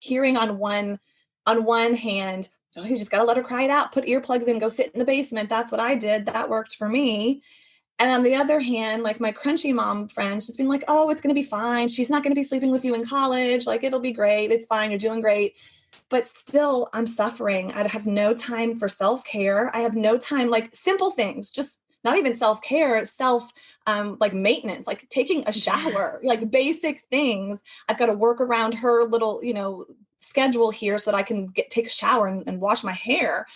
hearing on one hand, oh, you just got to let her cry it out, put earplugs in, go sit in the basement. That's what I did. That worked for me. And on the other hand, like my crunchy mom friends just being like, oh, it's going to be fine. She's not going to be sleeping with you in college. Like, it'll be great. It's fine. You're doing great. But still, I'm suffering. I have no time for self-care. I have no time, like simple things, just not even self-care, like maintenance, like taking a shower, like basic things. I've got to work around her little, schedule here so that I can take a shower and wash my hair.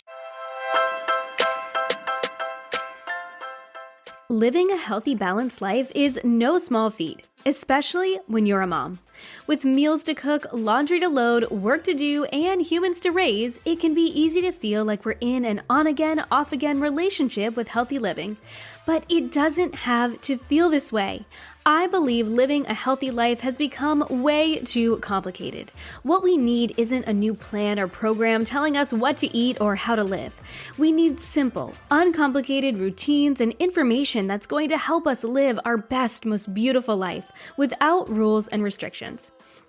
Living a healthy, balanced life is no small feat, especially when you're a mom. With meals to cook, laundry to load, work to do, and humans to raise, it can be easy to feel like we're in an on-again, off-again relationship with healthy living. But it doesn't have to feel this way. I believe living a healthy life has become way too complicated. What we need isn't a new plan or program telling us what to eat or how to live. We need simple, uncomplicated routines and information that's going to help us live our best, most beautiful life without rules and restrictions.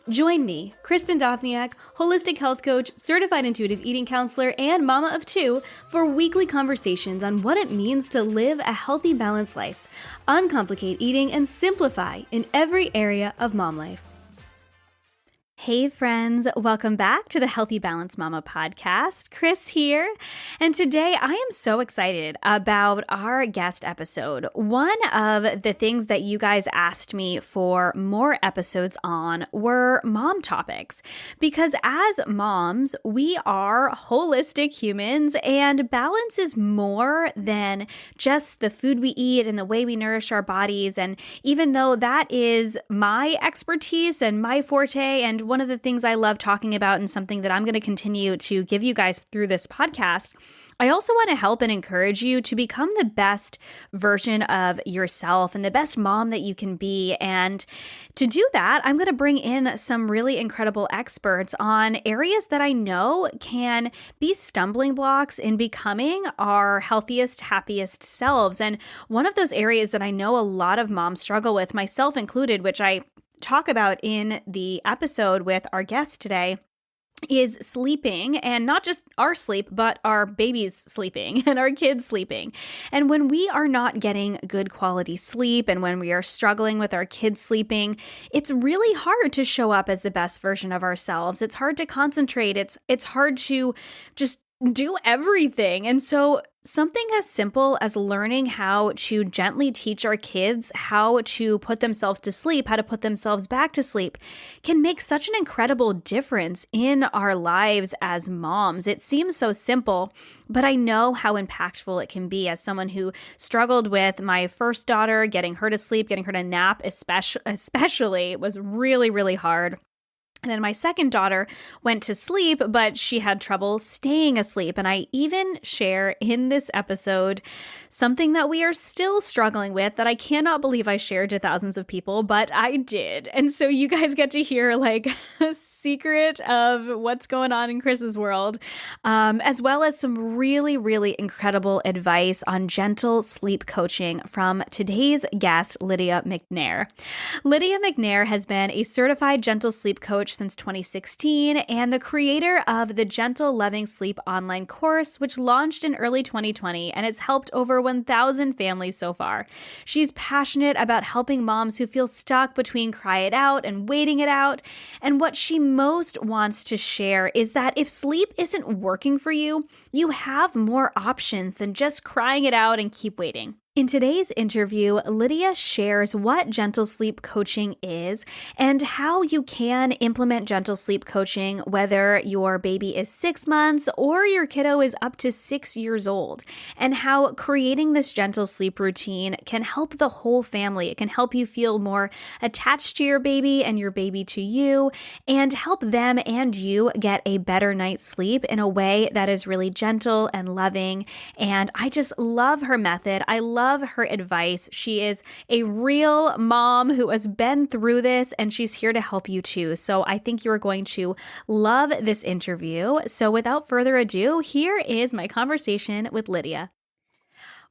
Join me, Kristin Dovbniak, holistic health coach, certified intuitive eating counselor, and mama of two, for weekly conversations on what it means to live a healthy, balanced life, uncomplicate eating, and simplify in every area of mom life. Hey friends, welcome back to the Healthy Balanced Mama podcast. Chris here, and today I am so excited about our guest episode. One of the things that you guys asked me for more episodes on were mom topics, because as moms, we are holistic humans, and balance is more than just the food we eat and the way we nourish our bodies. And even though that is my expertise and my forte, and one of the things I love talking about and something that I'm going to continue to give you guys through this podcast, I also want to help and encourage you to become the best version of yourself and the best mom that you can be. And to do that, I'm going to bring in some really incredible experts on areas that I know can be stumbling blocks in becoming our healthiest, happiest selves. And one of those areas that I know a lot of moms struggle with, myself included, which I talk about in the episode with our guest today, is sleeping, and not just our sleep, but our babies sleeping and our kids sleeping. And when we are not getting good quality sleep, and when we are struggling with our kids sleeping, it's really hard to show up as the best version of ourselves. It's hard to concentrate. It's hard to just do everything. And so something as simple as learning how to gently teach our kids how to put themselves to sleep, how to put themselves back to sleep, can make such an incredible difference in our lives as moms. It seems so simple, but I know how impactful it can be. As someone who struggled with my first daughter, getting her to sleep, getting her to nap, especially, it was really, really hard. And then my second daughter went to sleep, but she had trouble staying asleep. And I even share in this episode something that we are still struggling with that I cannot believe I shared to thousands of people, but I did. And so you guys get to hear like a secret of what's going on in Chris's world, as well as some really, really incredible advice on gentle sleep coaching from today's guest, Lydia McNair. Lydia McNair has been a certified gentle sleep coach since 2016 and the creator of the Gentle Loving Sleep online course, which launched in early 2020 and has helped over 1,000 families so far. She's passionate about helping moms who feel stuck between cry it out and waiting it out. And what she most wants to share is that if sleep isn't working for you, you have more options than just crying it out and keep waiting. In today's interview, Lydia shares what gentle sleep coaching is and how you can implement gentle sleep coaching whether your baby is 6 months or your kiddo is up to 6 years old, and how creating this gentle sleep routine can help the whole family. It can help you feel more attached to your baby and your baby to you, and help them and you get a better night's sleep in a way that is really gentle and loving. And I just love her method. I love her advice. She is a real mom who has been through this, and she's here to help you too. So I think you're going to love this interview. So without further ado, here is my conversation with Lydia.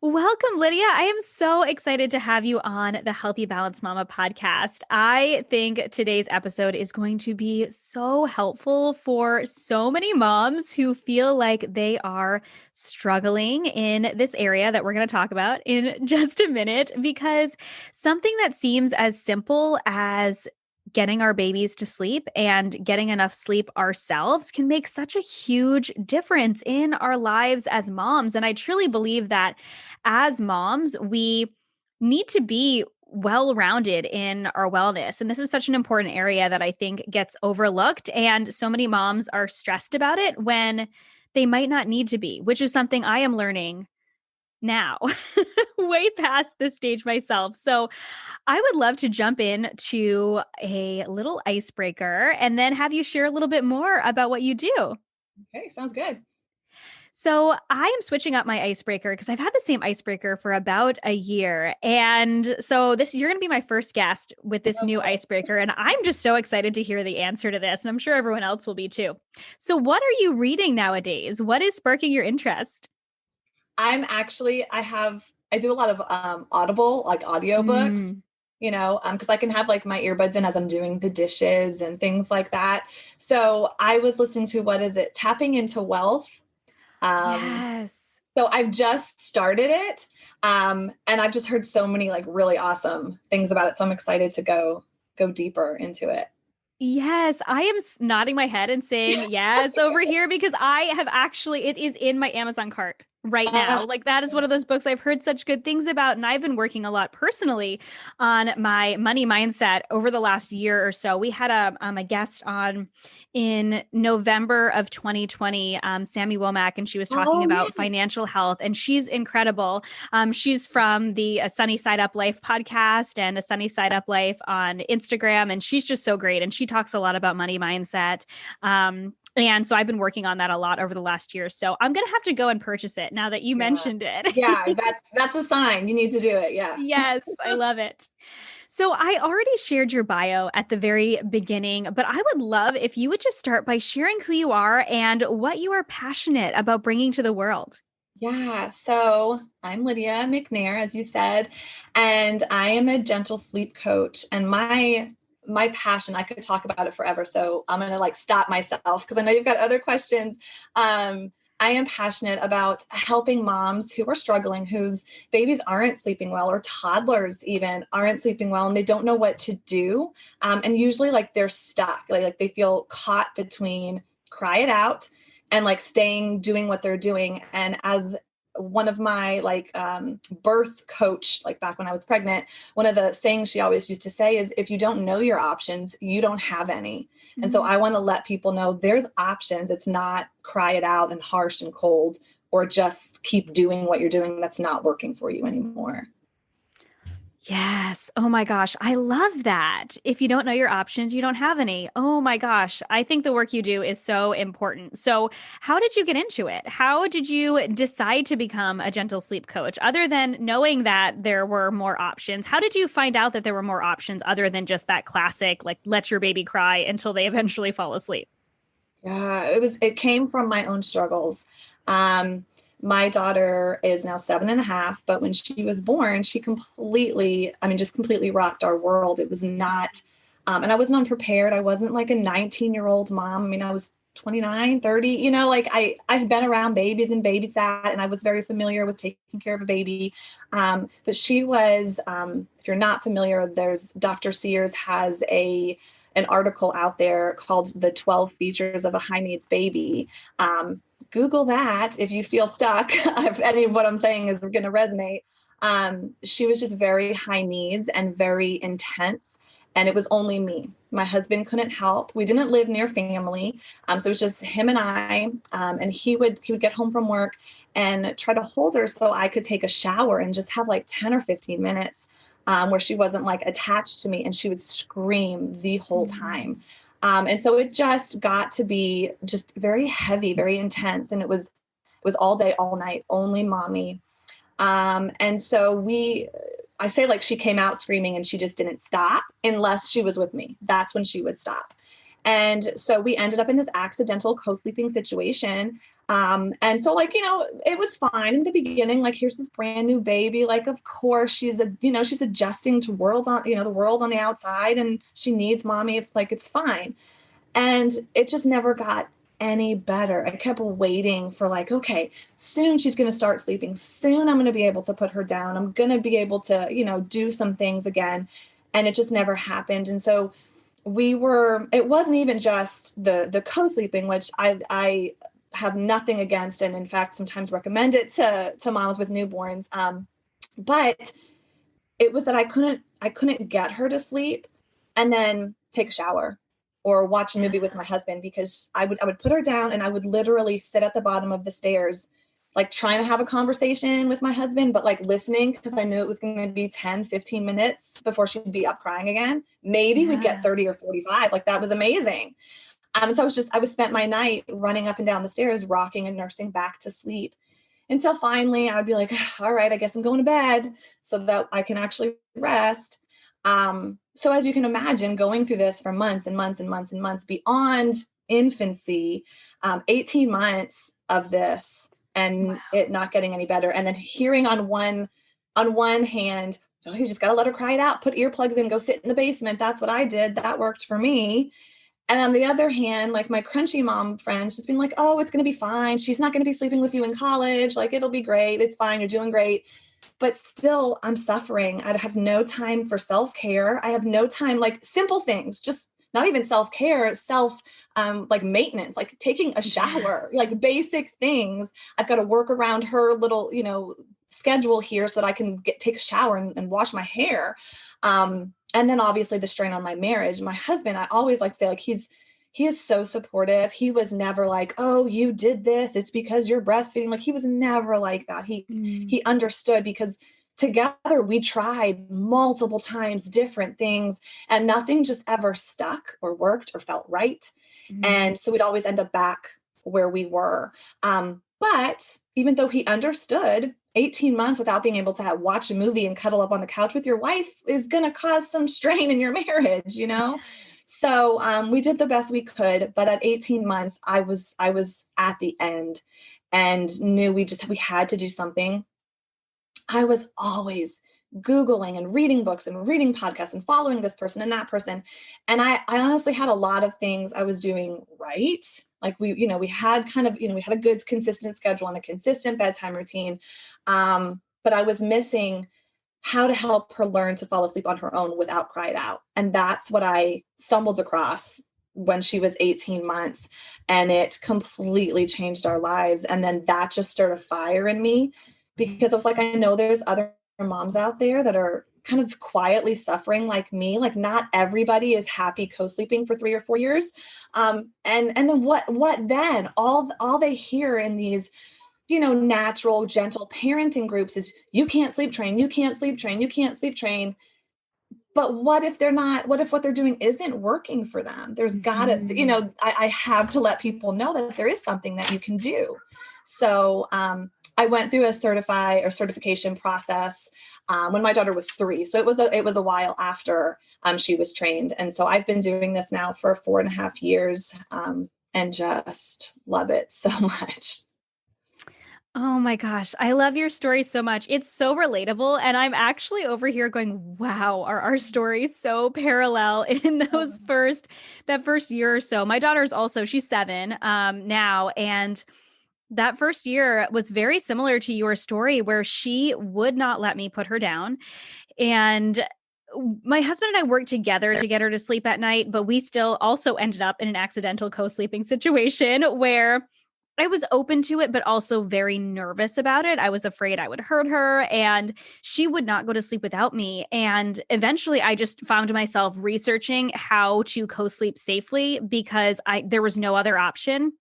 Welcome, Lydia. I am so excited to have you on the Healthy Balance Mama podcast. I think today's episode is going to be so helpful for so many moms who feel like they are struggling in this area that we're going to talk about in just a minute, because something that seems as simple as getting our babies to sleep and getting enough sleep ourselves can make such a huge difference in our lives as moms. And I truly believe that as moms, we need to be well rounded in our wellness. And this is such an important area that I think gets overlooked. And so many moms are stressed about it when they might not need to be, which is something I am learning now, way past this stage myself. So I would love to jump in to a little icebreaker and then have you share a little bit more about what you do. Okay, sounds good. So I am switching up my icebreaker because I've had the same icebreaker for about a year. And so you're going to be my first guest with this new Okay. icebreaker. And I'm just so excited to hear the answer to this. And I'm sure everyone else will be too. So what are you reading nowadays? What is sparking your interest? I do a lot of Audible, like audiobooks, Mm, because I can have like my earbuds in as I'm doing the dishes and things like that. So I was listening to, what is it? Tapping into Wealth. Um, yes. so I've just started it. And I've just heard so many like really awesome things about it. So I'm excited to go deeper into it. Yes, I am nodding my head and saying yes over here because I have actually, it is in my Amazon cart right Uh, now. Like that is one of those books I've heard such good things about. And I've been working a lot personally on my money mindset over the last year or so. We had a guest on in November of 2020, Sammy Womack, and she was talking oh about yeah. financial health, and she's incredible. She's from the Sunny Side Up Life podcast and a Sunny Side Up Life on Instagram. And she's just so great. And she talks a lot about money mindset. And so I've been working on that a lot over the last year. So I'm going to have to go and purchase it now that you Yeah. mentioned it. Yeah, that's a sign. You need to do it. Yeah. Yes, I love it. So I already shared your bio at the very beginning, but I would love if you would just start by sharing who you are and what you are passionate about bringing to the world. Yeah, so I'm Lydia McNair, as you said, and I am a gentle sleep coach. And my passion, I could talk about it forever. So I'm gonna like stop myself because I know you've got other questions. I am passionate about helping moms who are struggling, whose babies aren't sleeping well, or toddlers even aren't sleeping well, and they don't know what to do. And usually, like they're stuck, like they feel caught between cry it out and like staying doing what they're doing. And as one of my birth coach, like back when I was pregnant, one of the sayings she always used to say is, if you don't know your options, you don't have any. And so Mm. I want to let people know there's options. It's not cry it out and harsh and cold, or just keep doing what you're doing that's not working for you anymore. Yes. Oh my gosh. I love that. If you don't know your options, you don't have any. Oh my gosh. I think the work you do is so important. So, how did you get into it? How did you decide to become a gentle sleep coach? Other than knowing that there were more options, how did you find out that there were more options other than just that classic, like, let your baby cry until they eventually fall asleep? Yeah, it came from my own struggles. Um, my daughter is now 7.5, but when she was born, she completely, I mean, just completely rocked our world. It was not, and I wasn't unprepared. I wasn't like a 19-year-old mom. I mean, I was 29, 30, like I had been around babies and babysat, and I was very familiar with taking care of a baby. But she was, if you're not familiar, there's Dr. Sears has an article out there called The 12 Features of a High Needs Baby. Google that if you feel stuck, if any of what I'm saying is going to resonate. She was just very high needs and very intense. And it was only me. My husband couldn't help. We didn't live near family. So it was just him and I. And he would get home from work and try to hold her so I could take a shower and just have like 10 or 15 minutes where she wasn't like attached to me, and she would scream the whole time. And so it just got to be just very heavy, very intense. And it was all day, all night, only mommy. And so I say like she came out screaming and she just didn't stop unless she was with me. That's when she would stop. And so we ended up in this accidental co-sleeping situation. And so like, it was fine in the beginning. Like, here's this brand new baby. Like, of course she's adjusting to the world on the outside, and she needs mommy. It's like, it's fine. And it just never got any better. I kept waiting for like, okay, soon she's going to start sleeping. Soon I'm going to be able to put her down. I'm going to be able to, do some things again. And it just never happened. And so it wasn't even just the co-sleeping, which I have nothing against, and in fact, sometimes recommend it to moms with newborns. But it was that I couldn't get her to sleep and then take a shower or watch a movie with my husband, because I would put her down and I would literally sit at the bottom of the stairs, like trying to have a conversation with my husband, but like listening, because I knew it was going to be 10, 15 minutes before she'd be up crying again. Maybe we'd get 30 or 45. Like, that was amazing. And so I was spent my night running up and down the stairs, rocking and nursing back to sleep. Until finally I would be like, all right, I guess I'm going to bed so that I can actually rest. So as you can imagine, going through this for months and months and months and months beyond infancy, 18 months of this, and it not getting any better. And then hearing on one hand, oh, you just got to let her cry it out, put earplugs in, go sit in the basement. That's what I did. That worked for me. And on the other hand, like my crunchy mom friends just being like, oh, it's going to be fine. She's not going to be sleeping with you in college. Like, it'll be great. It's fine. You're doing great. But still, I'm suffering. I have no time for self-care. I have no time, like simple things, just not even self-care, like maintenance, like taking a shower, like basic things. I've got to work around her little, schedule here so that I can take a shower and wash my hair. And then obviously the strain on my marriage. My husband, I always like to say, like, he is so supportive. He was never like, oh, you did this, it's because you're breastfeeding. Like, he was never like that. He understood, because together we tried multiple times different things, and nothing just ever stuck or worked or felt right. And so we'd always end up back where we were. But even though he understood, 18 months without being able to watch a movie and cuddle up on the couch with your wife is going to cause some strain in your marriage, So we did the best we could. But at 18 months, I was at the end and knew we had to do something. I was always Googling and reading books and reading podcasts and following this person and that person. And I honestly had a lot of things I was doing right. Like we had we had a good consistent schedule and a consistent bedtime routine. But I was missing how to help her learn to fall asleep on her own without crying out. And that's what I stumbled across when she was 18 months, and it completely changed our lives. And then that just stirred a fire in me, because I was like, I know there's other moms out there that are kind of quietly suffering like me. Like, not everybody is happy co-sleeping for 3 or 4 years. And then what then? All they hear in these, natural, gentle parenting groups is, you can't sleep train, you can't sleep train, you can't sleep train. But what if what they're doing isn't working for them? There's gotta, I have to let people know that there is something that you can do. So, I went through a certification process when my daughter was 3. So it was a while after she was trained. And so I've been doing this now for 4.5 years and just love it so much. Oh my gosh, I love your story so much. It's so relatable. And I'm actually over here going, wow, are our stories so parallel in that first year or so? My daughter's also, she's 7 now. And that first year was very similar to your story, where she would not let me put her down. And my husband and I worked together to get her to sleep at night, but we still also ended up in an accidental co-sleeping situation where I was open to it, but also very nervous about it. I was afraid I would hurt her, and she would not go to sleep without me. And eventually I just found myself researching how to co-sleep safely, because there was no other option.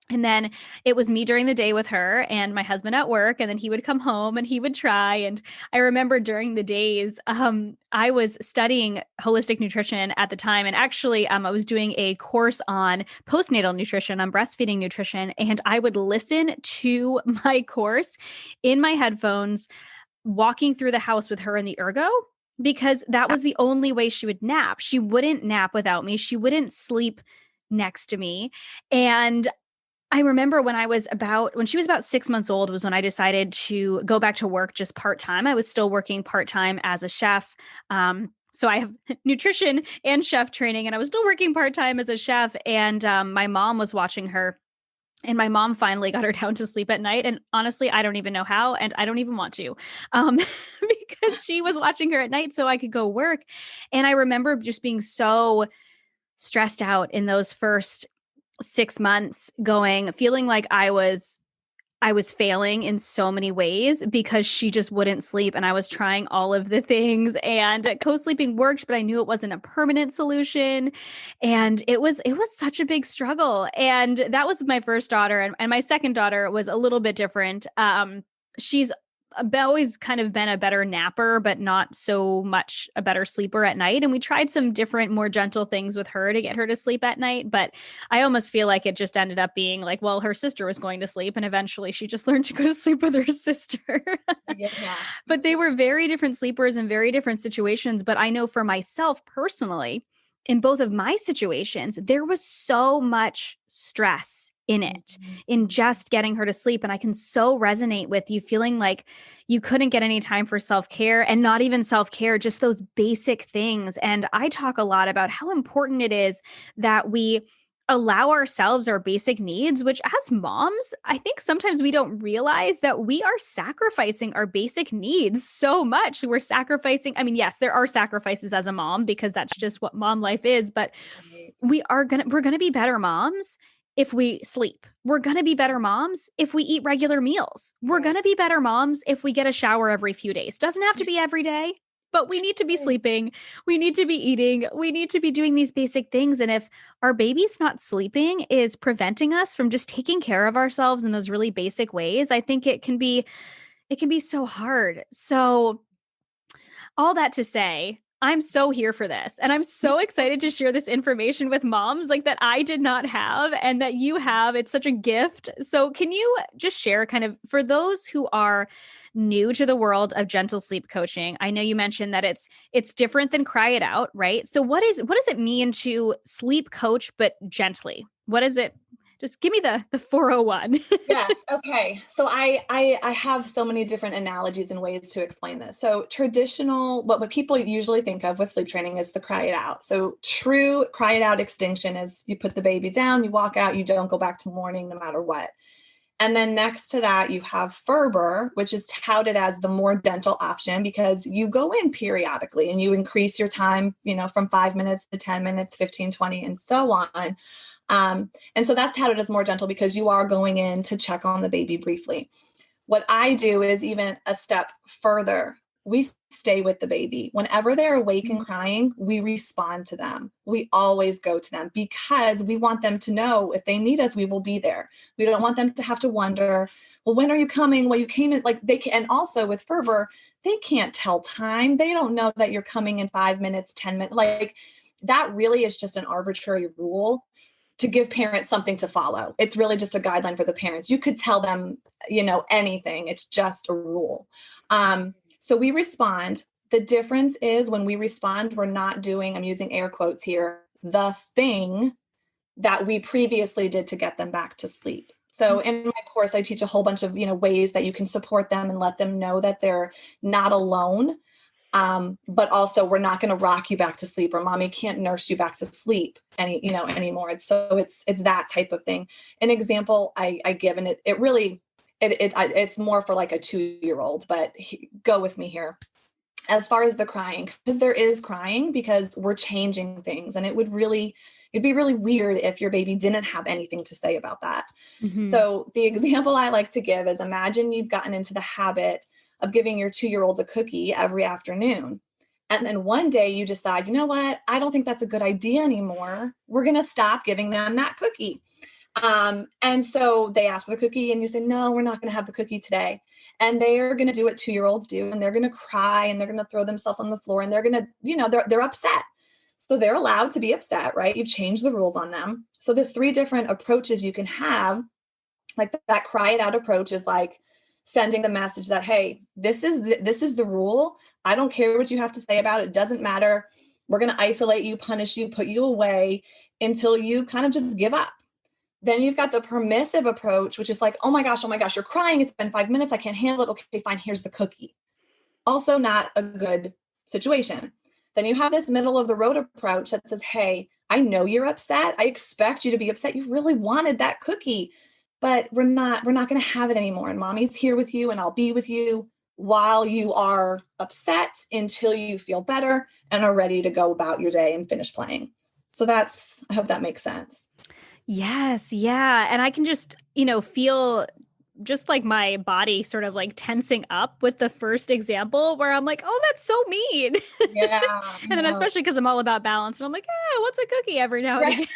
And then it was me during the day with her and my husband at work. And then he would come home and he would try. And I remember during the days, I was studying holistic nutrition at the time. And actually, I was doing a course on postnatal nutrition, on breastfeeding nutrition. And I would listen to my course in my headphones, walking through the house with her in the ergo, because that was the only way she would nap. She wouldn't nap without me. She wouldn't sleep next to me. And I remember when she was about 6 months old was when I decided to go back to work just part-time. I was still working part-time as a chef. So I have nutrition and chef training, and I was still working part-time as a chef. And my mom was watching her. And my mom finally got her down to sleep at night. And honestly, I don't even know how, and I don't even want to, because she was watching her at night so I could go work. And I remember just being so stressed out in those first 6 months, feeling like I was failing in so many ways because she just wouldn't sleep, and I was trying all of the things, and co-sleeping worked, but I knew it wasn't a permanent solution. And it was such a big struggle. And that was my first daughter, and my second daughter was a little bit different. She's always kind of been a better napper, but not so much a better sleeper at night. And we tried some different, more gentle things with her to get her to sleep at night. But I almost feel like it just ended up being like, well, her sister was going to sleep, and eventually she just learned to go to sleep with her sister. Yeah. But they were very different sleepers in very different situations. But I know for myself personally, in both of my situations, there was so much stress in it, in just getting her to sleep. And I can so resonate with you feeling like you couldn't get any time for self-care, and not even self-care, just those basic things. And I talk a lot about how important it is that we allow ourselves our basic needs, which as moms, I think sometimes we don't realize that we are sacrificing our basic needs so much. We're sacrificing, I mean, yes, there are sacrifices as a mom because that's just what mom life is, but Right. we're going to be better moms if we sleep. We're going to be better moms if we eat regular meals. We're Right. going to be better moms if we get a shower every few days. Doesn't have to be every day, but we need to be sleeping. We need to be eating. We need to be doing these basic things. And if our baby's not sleeping is preventing us from just taking care of ourselves in those really basic ways, I think it can be so hard. So all that to say, I'm so here for this. And I'm so excited to share this information with moms like that I did not have and that you have. It's such a gift. So can you just share kind of for those who are new to the world of gentle sleep coaching? I know you mentioned that it's different than cry it out, right? So what does it mean to sleep coach but gently? What is it? Just give me the 401. Yes. Okay. So I have so many different analogies and ways to explain this. So traditional, what people usually think of with sleep training is the cry it out. So true cry it out extinction is you put the baby down, you walk out, you don't go back to morning no matter what. And then next to that, you have Ferber, which is touted as the more gentle option because you go in periodically and you increase your time, from 5 minutes to 10 minutes, 15, 20, and so on. And so that's touted as more gentle because you are going in to check on the baby briefly. What I do is even a step further. We stay with the baby. Whenever they're awake and crying, we respond to them. We always go to them because we want them to know if they need us, we will be there. We don't want them to have to wonder, well, when are you coming? Well, you came in like they can. And also with Ferber, they can't tell time. They don't know that you're coming in 5 minutes, 10 minutes. Like that really is just an arbitrary rule to give parents something to follow. It's really just a guideline for the parents. You could tell them, anything. It's just a rule. So we respond. The difference is when we respond, we're not doing, I'm using air quotes here, the thing that we previously did to get them back to sleep. So in my course, I teach a whole bunch of, ways that you can support them and let them know that they're not alone. But also we're not going to rock you back to sleep, or mommy can't nurse you back to sleep anymore. It's that type of thing. An example I give, and it really, it's more for like a 2-year-old, but go with me here. As far as the crying, because there is crying because we're changing things, and it'd be really weird if your baby didn't have anything to say about that. Mm-hmm. So the example I like to give is, imagine you've gotten into the habit of giving your 2-year-old a cookie every afternoon. And then one day you decide, you know what? I don't think that's a good idea anymore. We're going to stop giving them that cookie. And so they ask for the cookie and you say, no, we're not going to have the cookie today. And they're going to do what 2-year-olds do. And they're going to cry and they're going to throw themselves on the floor and they're going to, they're upset. So they're allowed to be upset, right? You've changed the rules on them. So the 3 different approaches you can have, like that cry it out approach is like, sending the message that, hey, this is the rule. I don't care what you have to say about it. It doesn't matter. We're going to isolate you, punish you, put you away until you kind of just give up. Then you've got the permissive approach, which is like, oh my gosh, you're crying. It's been 5 minutes. I can't handle it. Okay, fine. Here's the cookie. Also not a good situation. Then you have this middle of the road approach that says, hey, I know you're upset. I expect you to be upset. You really wanted that cookie, but we're not going to have it anymore. And mommy's here with you and I'll be with you while you are upset until you feel better and are ready to go about your day and finish playing. So I hope that makes sense. Yes. Yeah. And I can just, feel just like my body sort of like tensing up with the first example where I'm like, oh, that's so mean. Yeah. And then especially because I'm all about balance and I'm like, what's a cookie every now and again?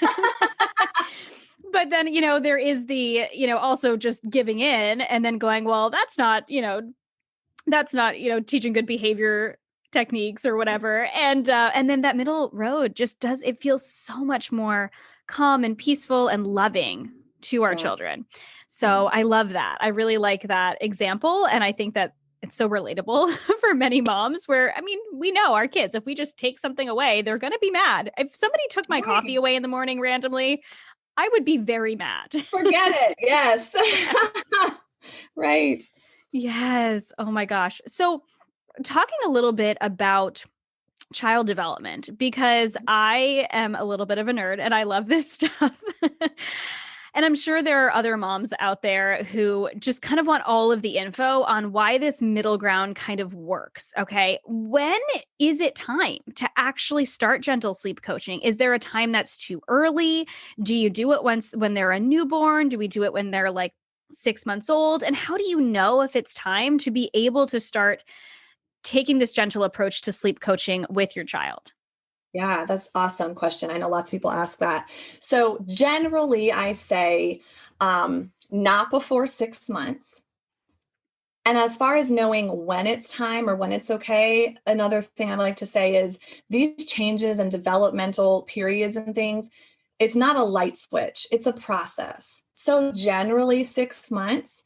But then, there is the, also just giving in and then going, well, that's not teaching good behavior techniques or whatever. And then that middle road just it feels so much more calm and peaceful and loving to our children. So I love that. I really like that example. And I think that it's so relatable for many moms where, I mean, we know our kids, if we just take something away, they're going to be mad. If somebody took my coffee away in the morning randomly, I would be very mad. Forget it. Yes. Right. Yes. Oh my gosh. So talking a little bit about child development, because I am a little bit of a nerd and I love this stuff. And I'm sure there are other moms out there who just kind of want all of the info on why this middle ground kind of works. Okay. When is it time to actually start gentle sleep coaching? Is there a time that's too early? Do you do it when they're a newborn? Do we do it when they're like 6 months old? And how do you know if it's time to be able to start taking this gentle approach to sleep coaching with your child? Yeah, that's an awesome question. I know lots of people ask that. So generally I say not before 6 months. And as far as knowing when it's time or when it's okay, another thing I like to say is these changes and developmental periods and things, it's not a light switch, it's a process. So generally 6 months.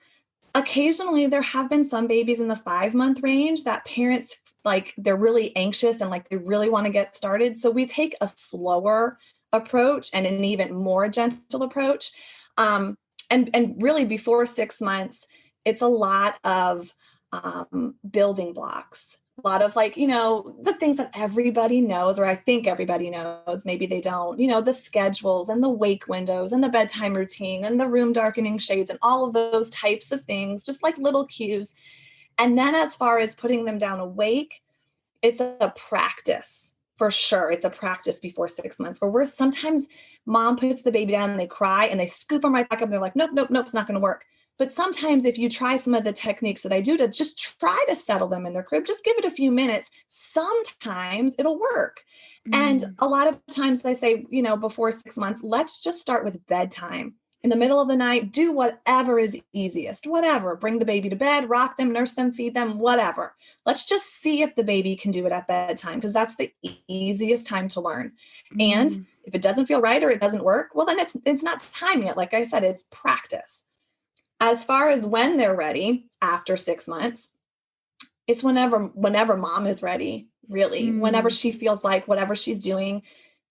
Occasionally, there have been some babies in the 5-month range that parents like they're really anxious and like they really want to get started. So we take a slower approach and an even more gentle approach. And really before 6 months, it's a lot of building blocks. A lot of like, the things that everybody knows, or I think everybody knows, maybe they don't, the schedules and the wake windows and the bedtime routine and the room darkening shades and all of those types of things, just like little cues. And then as far as putting them down awake, it's a practice for sure. It's a practice before 6 months where sometimes mom puts the baby down and they cry and they scoop them right back up. And they're like, nope, it's not going to work. But sometimes if you try some of the techniques that I do to just try to settle them in their crib, just give it a few minutes, sometimes it'll work. And a lot of times I say, before 6 months, let's just start with bedtime. In the middle of the night, do whatever is easiest, whatever. Bring the baby to bed, rock them, nurse them, feed them, whatever. Let's just see if the baby can do it at bedtime because that's the easiest time to learn. And if it doesn't feel right or it doesn't work, well, then it's not time yet. Like I said, it's practice. As far as when they're ready after 6 months, it's whenever mom is ready, really, whenever she feels like whatever she's doing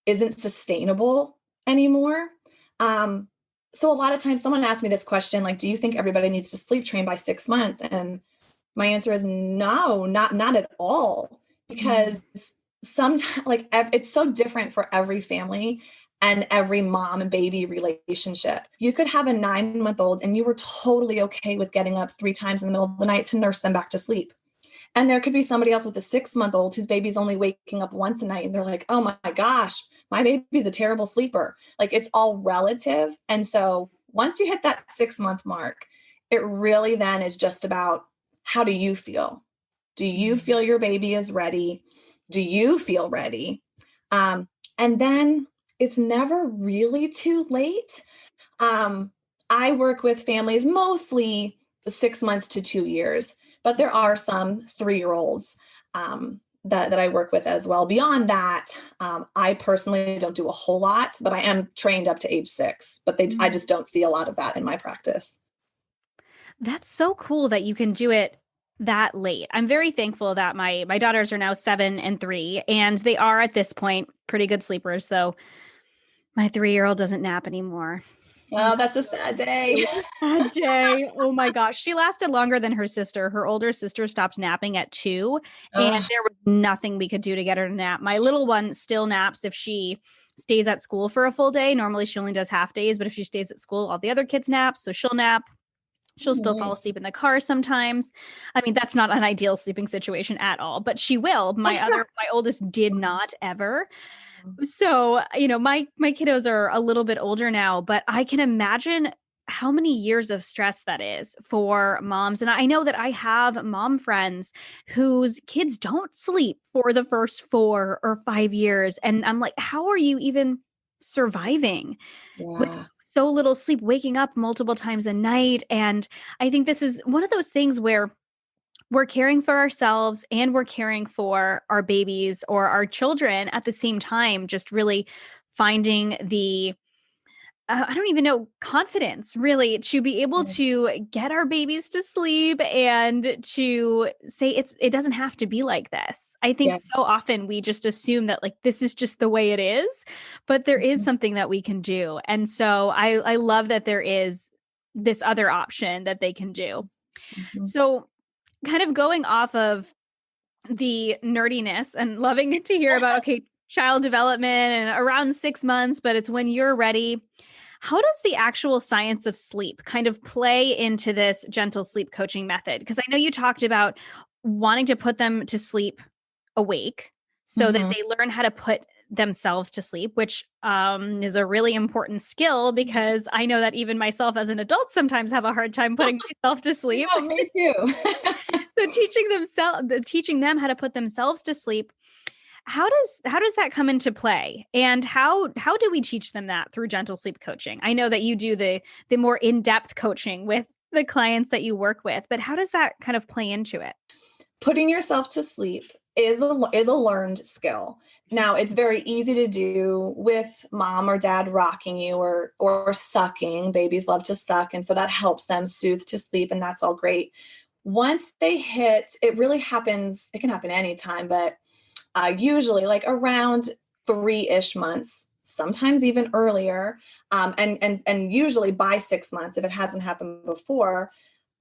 isn't sustainable anymore. So a lot of times someone asks me this question, like, do you think everybody needs to sleep train by 6 months? And my answer is no, not at all, because sometimes it's so different for every family and every mom and baby relationship. You could have a 9-month-old and you were totally okay with getting up 3 times in the middle of the night to nurse them back to sleep. And there could be somebody else with a 6-month-old whose baby's only waking up once a night. And they're like, oh my gosh, my baby's a terrible sleeper. Like it's all relative. And so once you hit that 6-month mark, it really then is just about how do you feel? Do you feel your baby is ready? Do you feel ready? And then it's never really too late. I work with families mostly 6 months to 2 years, but there are some 3-year-olds that I work with as well. Beyond that, I personally don't do a whole lot, but I am trained up to age 6, but I just don't see a lot of that in my practice. That's so cool that you can do it that late. I'm very thankful that my daughters are now 7 and 3, and they are at this point pretty good sleepers, though my 3-year-old doesn't nap anymore. Oh, that's a sad day. Really sad day. Oh my gosh. She lasted longer than her sister. Her older sister stopped napping at 2, and Oh, there was nothing we could do to get her to nap. My little one still naps if she stays at school for a full day. Normally she only does half days, but if she stays at school, all the other kids nap. So she'll nap. She'll still fall nice. asleep in the car sometimes. I mean, that's not an ideal sleeping situation at all, but she will. My oldest did not ever. So, my kiddos are a little bit older now, but I can imagine how many years of stress that is for moms. And I know that I have mom friends whose kids don't sleep for the first 4 or 5 years. And I'm like, how are you even surviving with Yeah. so little sleep, waking up multiple times a night? And I think this is one of those things where we're caring for ourselves and we're caring for our babies or our children at the same time, just really finding the I don't even know, confidence really to be able to get our babies to sleep and to say it doesn't have to be like this. I think Yeah. so often we just assume that like this is just the way it is, but there is something that we can do. And so I love that there is this other option that they can do. Mhm. So kind of going off of the nerdiness and loving to hear about, okay, child development and around 6 months, but it's when you're ready. How does the actual science of sleep kind of play into this gentle sleep coaching method? Because I know you talked about wanting to put them to sleep awake so that Mhm. they learn how to put themselves to sleep, which is a really important skill because I know that even myself as an adult sometimes have a hard time putting myself to sleep. No, me too. So teaching them how to put themselves to sleep, how does that come into play? And how do we teach them that through gentle sleep coaching? I know that you do the more in-depth coaching with the clients that you work with, but how does that kind of play into it? Putting yourself to sleep is a learned skill. Now, it's very easy to do with mom or dad rocking you or sucking. Babies love to suck, and so that helps them soothe to sleep, and that's all great. Once they hit, it really happens. It can happen anytime, but usually like around 3-ish months, sometimes even earlier, and usually by 6 months, if it hasn't happened before,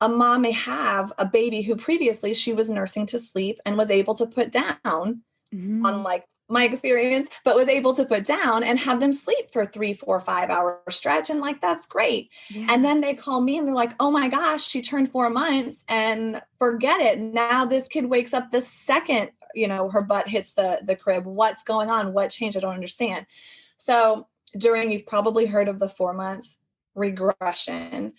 a mom may have a baby who previously she was nursing to sleep and was able to put down, Mhm. unlike my experience, but was able to put down and have them sleep for 3, 4, 5 hour stretch. And like, that's great. And Yeah. then they call me and they're like, oh my gosh, she turned 4 months and forget it. Now this kid wakes up the second, her butt hits the crib. What's going on? What changed? I don't understand. So you've probably heard of the 4 month regression.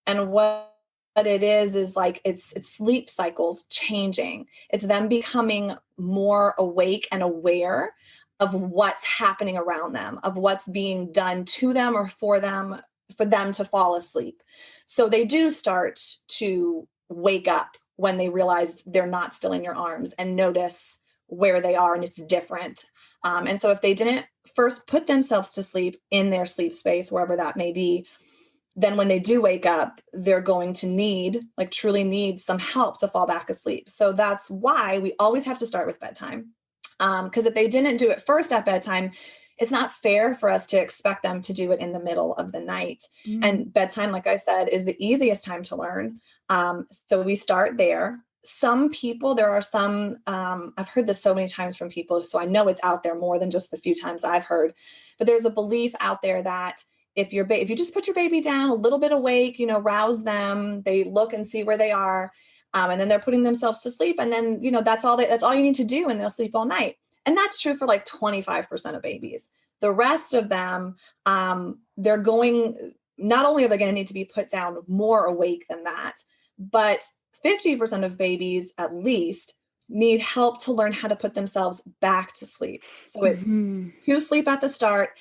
And what it is like it's sleep cycles changing. It's them becoming more awake and aware of what's happening around them, of what's being done to them or for them to fall asleep. So they do start to wake up when they realize they're not still in your arms and notice where they are and it's different. And so if they didn't first put themselves to sleep in their sleep space, wherever that may be, then when they do wake up, they're going to truly need some help to fall back asleep. So that's why we always have to start with bedtime. Because if they didn't do it first at bedtime, it's not fair for us to expect them to do it in the middle of the night. Mm. And bedtime, like I said, is the easiest time to learn. So we start there. Some people, there are some, I've heard this so many times from people, so I know it's out there more than just the few times I've heard, but there's a belief out there that if you just put your baby down a little bit awake, rouse them, they look and see where they are, and then they're putting themselves to sleep, and then that's all you need to do, and they'll sleep all night. And that's true for like 25% of babies. The rest of them, they're going. Not only are they going to need to be put down more awake than that, but 50% of babies at least need help to learn how to put themselves back to sleep. So it's Mhm. to sleep at the start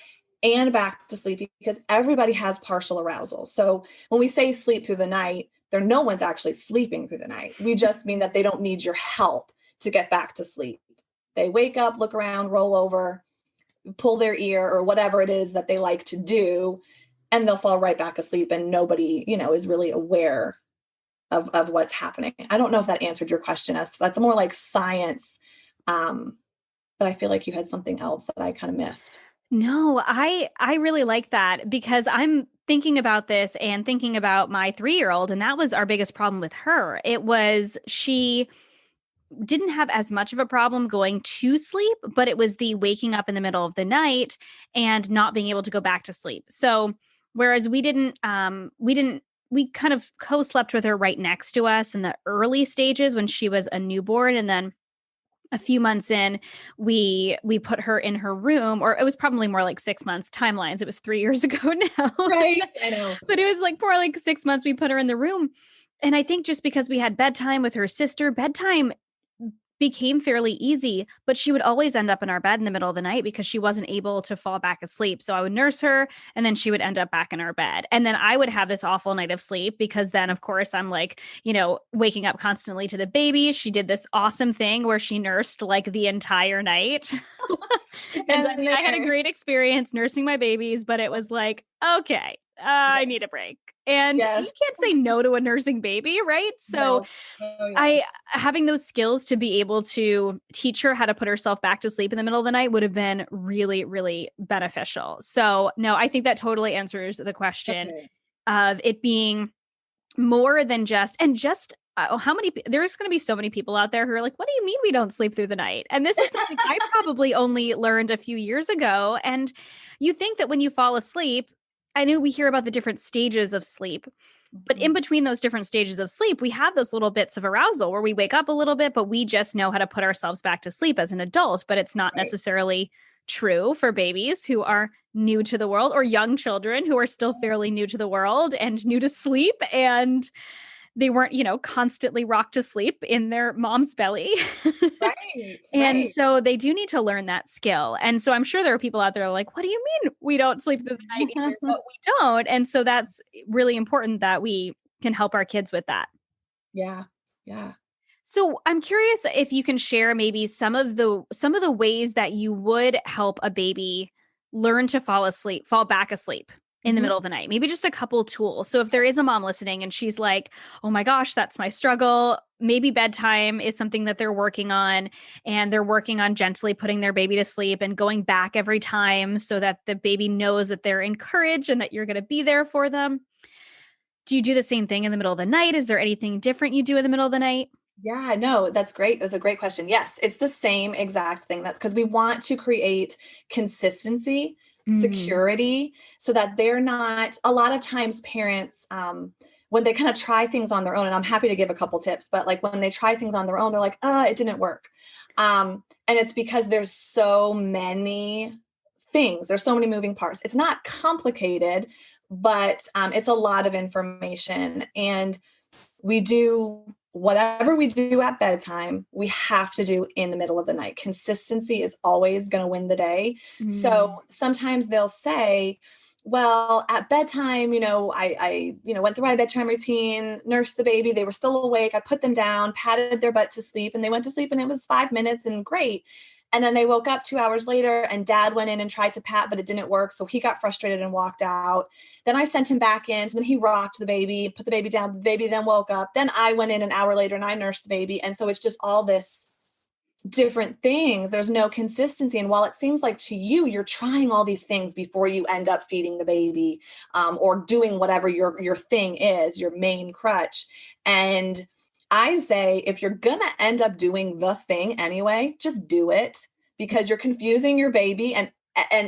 and back to sleep, because everybody has partial arousal. So when we say sleep through the night, no one's actually sleeping through the night. We just mean that they don't need your help to get back to sleep. They wake up, look around, roll over, pull their ear, or whatever it is that they like to do, and they'll fall right back asleep and nobody, is really aware of what's happening. I don't know if that answered your question. That's more like science. But I feel like you had something else that I kind of missed. No, I really like that because I'm thinking about this and thinking about my 3-year-old, and that was our biggest problem with her. It was she didn't have as much of a problem going to sleep, but it was the waking up in the middle of the night and not being able to go back to sleep. So whereas we kind of co-slept with her right next to us in the early stages when she was a newborn, and then a few months in, we put her in her room, or it was probably more like 6 months. Timelines, it was 3 years ago now. Right. I know. But it was like more like 6 months we put her in the room. And I think just because we had bedtime with her sister, bedtime became fairly easy, but she would always end up in our bed in the middle of the night because she wasn't able to fall back asleep. So I would nurse her and then she would end up back in our bed. And then I would have this awful night of sleep because then, of course, I'm like, waking up constantly to the baby. She did this awesome thing where she nursed like the entire night. And I mean, I had a great experience nursing my babies, but it was like, okay, I need a break. And you can't say no to a nursing baby, right? So having those skills to be able to teach her how to put herself back to sleep in the middle of the night would have been really, really beneficial. So no, I think that totally answers the question of it being more than there's going to be so many people out there who are like, what do you mean we don't sleep through the night? And this is something I probably only learned a few years ago. And you think that when you fall asleep, I know we hear about the different stages of sleep, but in between those different stages of sleep, we have those little bits of arousal where we wake up a little bit, but we just know how to put ourselves back to sleep as an adult. But it's not necessarily true for babies who are new to the world, or young children who are still fairly new to the world and new to sleep. And they weren't, constantly rocked to sleep in their mom's belly. Right. And so they do need to learn that skill. And so I'm sure there are people out there like, what do you mean we don't sleep through the night either? But we don't. And so that's really important that we can help our kids with that. Yeah. Yeah. So I'm curious if you can share maybe some of the ways that you would help a baby learn to fall back asleep in the middle of the night. Maybe just a couple tools. So if there is a mom listening and she's like, oh my gosh, that's my struggle. Maybe bedtime is something that they're working on, and they're working on gently putting their baby to sleep and going back every time so that the baby knows that they're encouraged and that you're going to be there for them. Do you do the same thing in the middle of the night? Is there anything different you do in the middle of the night? Yeah, no, that's great. That's a great question. Yes, it's the same exact thing. That's because we want to create consistency, security, so that they're not, a lot of times parents, when they kind of try things on their own, and I'm happy to give a couple tips, but like when they try things on their own, they're like, it didn't work. And it's because there's so many things, there's so many moving parts. It's not complicated, but it's a lot of information. And we do whatever we do at bedtime, we have to do in the middle of the night. Consistency is always going to win the day. So sometimes they'll say, well, at bedtime, I went through my bedtime routine, nursed the baby. They were still awake. I put them down, patted their butt to sleep, and they went to sleep, and it was 5 minutes and great. And then they woke up 2 hours later, and dad went in and tried to pat, but it didn't work. So he got frustrated and walked out. Then I sent him back in. So then he rocked the baby, put the baby down. The baby then woke up. Then I went in an hour later and I nursed the baby. And so it's just all this different things. There's no consistency. And while it seems like to you, you're trying all these things before you end up feeding the baby, or doing whatever your thing is, your main crutch. And I say, if you're going to end up doing the thing anyway, just do it, because you're confusing your baby, and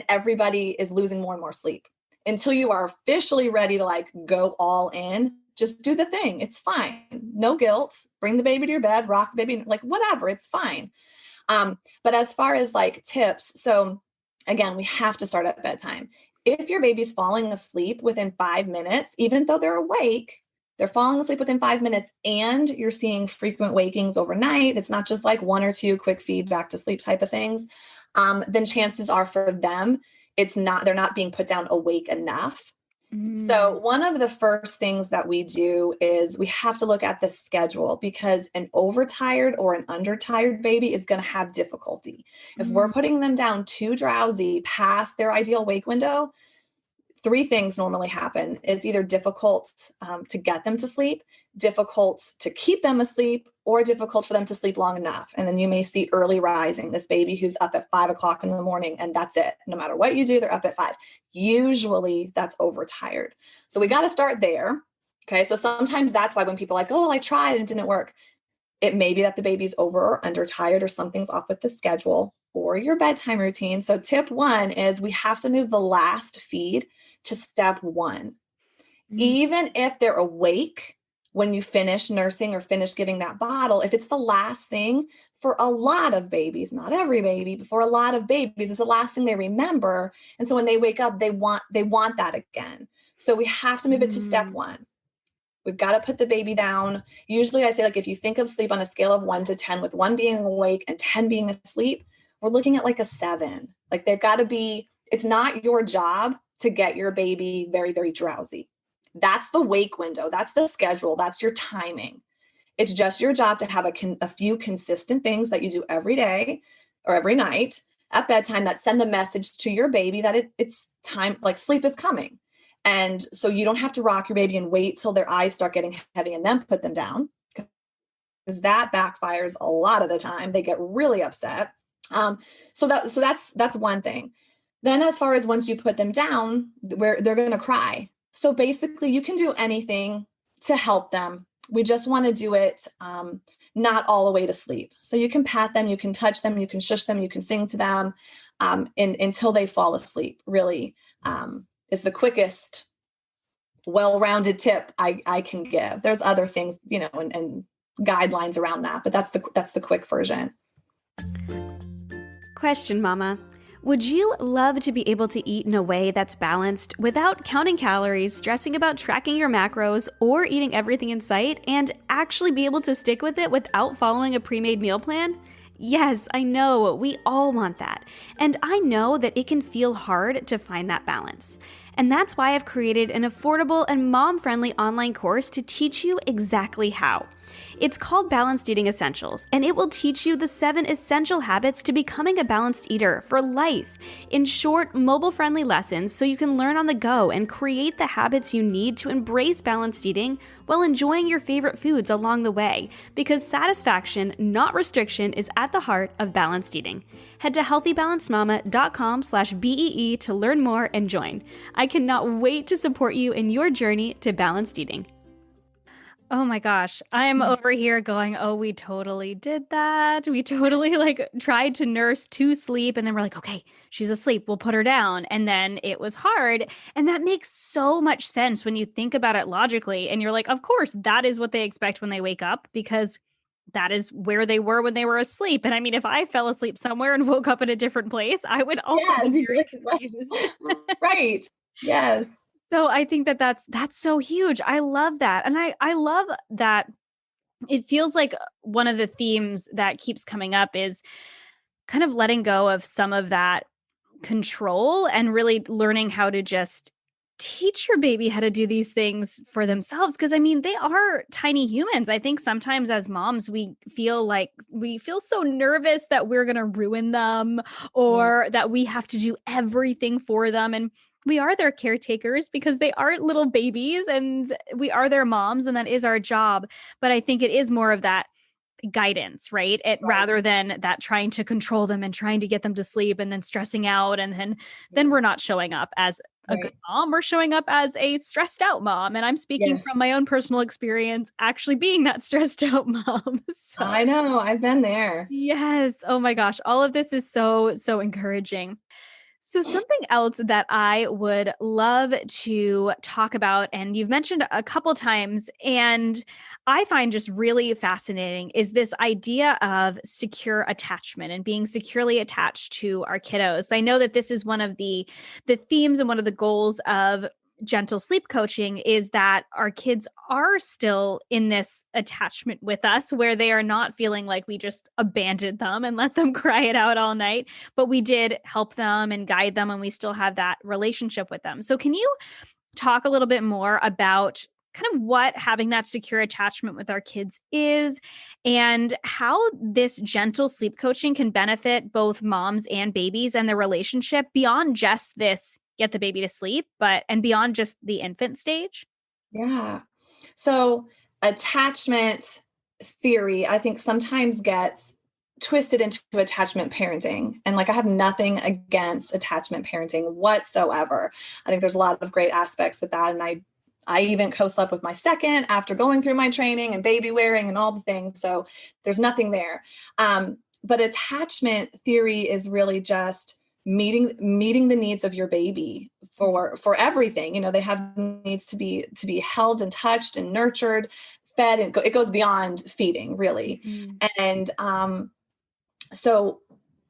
everybody is losing more and more sleep until you are officially ready to like go all in. Just do the thing. It's fine. No guilt. Bring the baby to your bed, rock the baby, like whatever, it's fine. But as far as like tips, so again, we have to start at bedtime. If your baby's falling asleep within 5 minutes, even though they're awake, they're falling asleep within 5 minutes, and you're seeing frequent wakings overnight, it's not just like 1 or 2 quick feed back to sleep type of things, then chances are for them, they're not being put down awake enough. So one of the first things that we do is we have to look at the schedule, because an overtired or an undertired baby is going to have difficulty. If we're putting them down too drowsy past their ideal wake window, three things normally happen. It's either difficult to get them to sleep, difficult to keep them asleep, or difficult for them to sleep long enough. And then you may see early rising, this baby who's up at 5 o'clock in the morning, and that's it. No matter what you do, they're up at 5. Usually that's overtired. So we got to start there. Okay. So sometimes that's why when people are like, oh, well, I tried and it didn't work. It may be that the baby's over or under tired, or something's off with the schedule or your bedtime routine. So tip 1 is we have to move the last feed to step 1. Even if they're awake when you finish nursing or finish giving that bottle, if it's the last thing, for a lot of babies, not every baby, but for a lot of babies, it's the last thing they remember. And so when they wake up, they want that again. So we have to move it to step 1. We've got to put the baby down. Usually I say, like, if you think of sleep on a scale of 1 to 10, with 1 being awake and 10 being asleep, we're looking at like a 7. Like, they've got to be, it's not your job to get your baby very, very drowsy. That's the wake window. That's the schedule. That's your timing. It's just your job to have a few consistent things that you do every day or every night at bedtime that send the message to your baby that it's time, like sleep is coming. And so you don't have to rock your baby and wait till their eyes start getting heavy and then put them down, because that backfires a lot of the time. They get really upset. So that's one thing. Then as far as once you put them down, where they're going to cry. So basically you can do anything to help them. We just want to do it not all the way to sleep. So you can pat them, you can touch them, you can shush them, you can sing to them until they fall asleep, really is the quickest, well-rounded tip I can give. There's other things, and guidelines around that, but that's the quick version. Question, Mama. Would you love to be able to eat in a way that's balanced without counting calories, stressing about tracking your macros, or eating everything in sight, and actually be able to stick with it without following a pre-made meal plan? Yes, I know, we all want that. And I know that it can feel hard to find that balance. And that's why I've created an affordable and mom-friendly online course to teach you exactly how. It's called Balanced Eating Essentials, and it will teach you the 7 essential habits to becoming a balanced eater for life in short, mobile-friendly lessons so you can learn on the go and create the habits you need to embrace balanced eating while enjoying your favorite foods along the way, because satisfaction, not restriction, is at the heart of balanced eating. Head to healthybalancedmama.com/BEE to learn more and join. I cannot wait to support you in your journey to balanced eating. Oh my gosh, I'm over here going, oh, we totally did that. We totally tried to nurse to sleep, and then we're like, okay, she's asleep, we'll put her down. And then it was hard. And that makes so much sense when you think about it logically. And you're like, of course, that is what they expect when they wake up, because that is where they were when they were asleep. And I mean, if I fell asleep somewhere and woke up in a different place, I would also be very confused. Right. Yes. So I think that's so huge. I love that. And I love that it feels like one of the themes that keeps coming up is kind of letting go of some of that control and really learning how to just teach your baby how to do these things for themselves. Because I mean, they are tiny humans. I think sometimes as moms, we feel so nervous that we're going to ruin them, or that we have to do everything for them. And we are their caretakers because they are little babies and we are their moms, and that is our job. But I think it is more of that guidance, right? Rather than that trying to control them and trying to get them to sleep and then stressing out. And then we're not showing up as a good mom. We're showing up as a stressed out mom. And I'm speaking from my own personal experience, actually being that stressed out mom. So, I know, I've been there. Yes. Oh my gosh. All of this is so, so encouraging. So something else that I would love to talk about, and you've mentioned a couple times, and I find just really fascinating, is this idea of secure attachment and being securely attached to our kiddos. I know that this is one of the themes and one of the goals of gentle sleep coaching, is that our kids are still in this attachment with us, where they are not feeling like we just abandoned them and let them cry it out all night, but we did help them and guide them, and we still have that relationship with them. So can you talk a little bit more about kind of what having that secure attachment with our kids is, and how this gentle sleep coaching can benefit both moms and babies and their relationship beyond just this get the baby to sleep, and beyond just the infant stage? Yeah. So attachment theory, I think sometimes gets twisted into attachment parenting. And like, I have nothing against attachment parenting whatsoever. I think there's a lot of great aspects with that. And I even co-slept with my second after going through my training and baby wearing and all the things. So there's nothing there. But attachment theory is really just meeting the needs of your baby for everything. You know, they have needs to be held and touched and nurtured, fed, and it goes beyond feeding, really. Mm-hmm. And so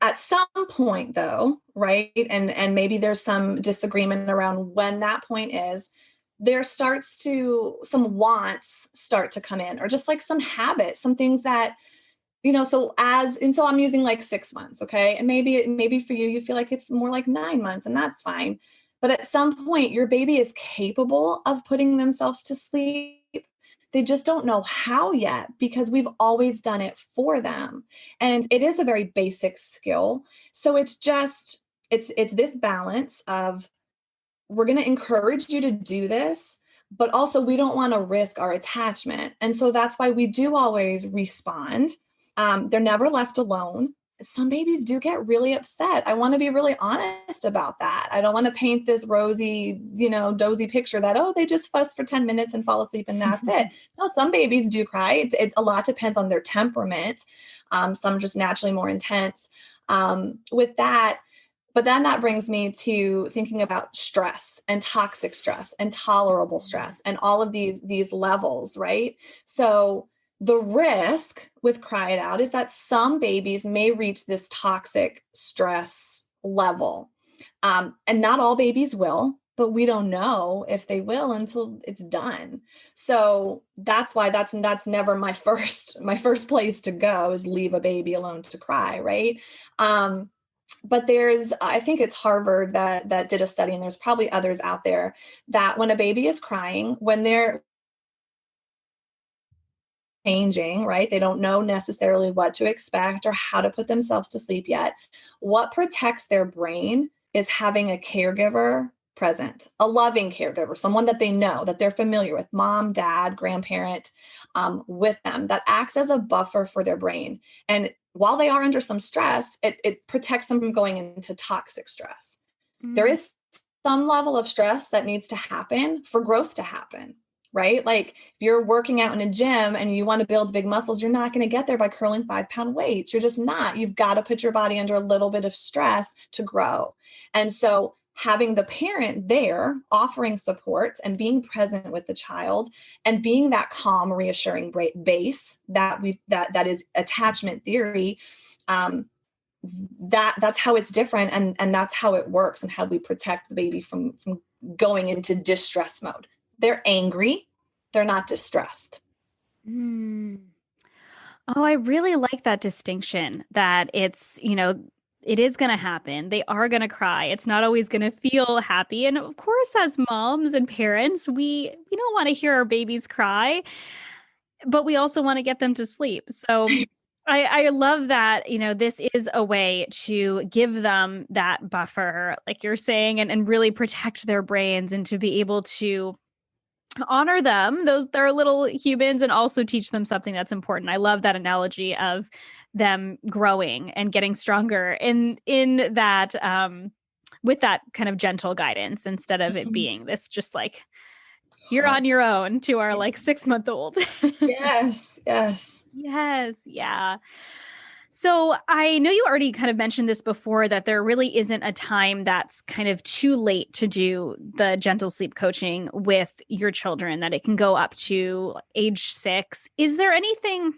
at some point, though, right, and maybe there's some disagreement around when that point is, some wants start to come in, or just like some habits, some things that, so I'm using like 6 months. Okay. And maybe for you feel like it's more like 9 months, and that's fine. But at some point, your baby is capable of putting themselves to sleep. They just don't know how yet, because we've always done it for them. And it is a very basic skill. So it's this balance of, we're going to encourage you to do this, but also we don't want to risk our attachment. And so that's why we do always respond. They're never left alone. Some babies do get really upset. I want to be really honest about that. I don't want to paint this rosy, dozy picture that, oh, they just fuss for 10 minutes and fall asleep and that's it. No, some babies do cry. A lot depends on their temperament. Some are just naturally more intense with that. But then that brings me to thinking about stress and toxic stress and tolerable stress and all of these levels, right? So the risk with Cry It Out is that some babies may reach this toxic stress level. And not all babies will, but we don't know if they will until it's done. So that's why that's never my first place to go, is leave a baby alone to cry, right? But I think it's Harvard that did a study, and there's probably others out there, that when a baby is crying, when they're changing, right? They don't know necessarily what to expect or how to put themselves to sleep yet. What protects their brain is having a caregiver present, a loving caregiver, someone that they know, that they're familiar with, mom, dad, grandparent, with them, that acts as a buffer for their brain. And while they are under some stress, it protects them from going into toxic stress. There is some level of stress that needs to happen for growth to happen, right? Like if you're working out in a gym and you want to build big muscles, you're not going to get there by curling 5-pound weights. You're just not. You've got to put your body under a little bit of stress to grow. And so having the parent there offering support and being present with the child and being that calm, reassuring base that is attachment theory, that's how it's different, and that's how it works, and how we protect the baby from going into distress mode. They're angry, they're not distressed. Oh, I really like that distinction, that it's, it is going to happen. They are going to cry. It's not always going to feel happy. And of course, as moms and parents, we don't want to hear our babies cry, but we also want to get them to sleep. So I love that, this is a way to give them that buffer, like you're saying, and really protect their brains, and to be able to honor them, they're little humans, and also teach them something that's important. I love that analogy of them growing and getting stronger in that, with that kind of gentle guidance, instead of it being this just like, you're on your own, to our like 6-month-old. Yes. Yes. Yeah. So I know you already kind of mentioned this before, that there really isn't a time that's kind of too late to do the gentle sleep coaching with your children, that it can go up to age 6. Is there anything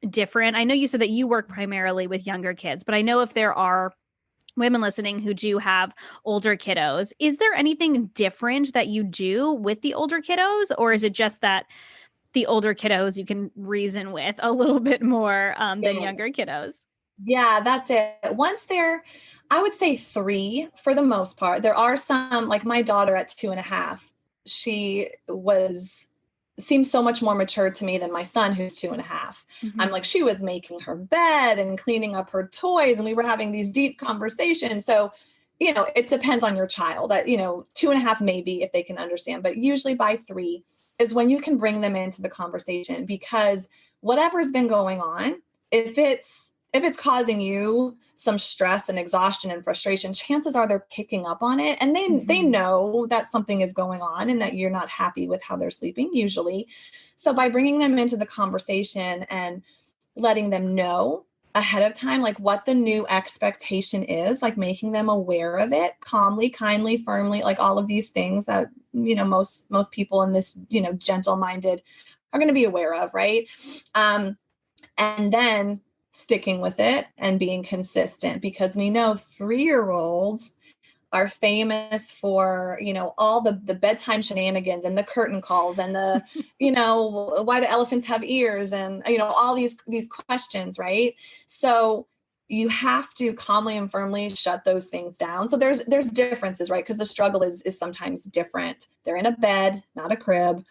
different? I know you said that you work primarily with younger kids, but I know if there are women listening who do have older kiddos, is there anything different that you do with the older kiddos? Or is it just that the older kiddos you can reason with a little bit more than younger kiddos? Yeah, that's it. Once they're, I would say 3 for the most part. There are some, like my daughter at 2.5, she seems so much more mature to me than my son, who's 2.5. Mm-hmm. I'm like, she was making her bed and cleaning up her toys, and we were having these deep conversations. So it depends on your child. That, 2.5 maybe if they can understand, but usually by 3 is when you can bring them into the conversation, because whatever's been going on, if it's causing you some stress and exhaustion and frustration, chances are they're picking up on it, and they know that something is going on and that you're not happy with how they're sleeping usually. So by bringing them into the conversation and letting them know ahead of time, like what the new expectation is, like making them aware of it calmly, kindly, firmly, like all of these things that, most people in this, gentle minded are going to be aware of. Right. And then sticking with it and being consistent, because we know 3-year-olds are famous for, all the bedtime shenanigans and the curtain calls and the, why do elephants have ears, and, all these questions, right? So you have to calmly and firmly shut those things down. So there's differences, right? Because the struggle is sometimes different. They're in a bed, not a crib.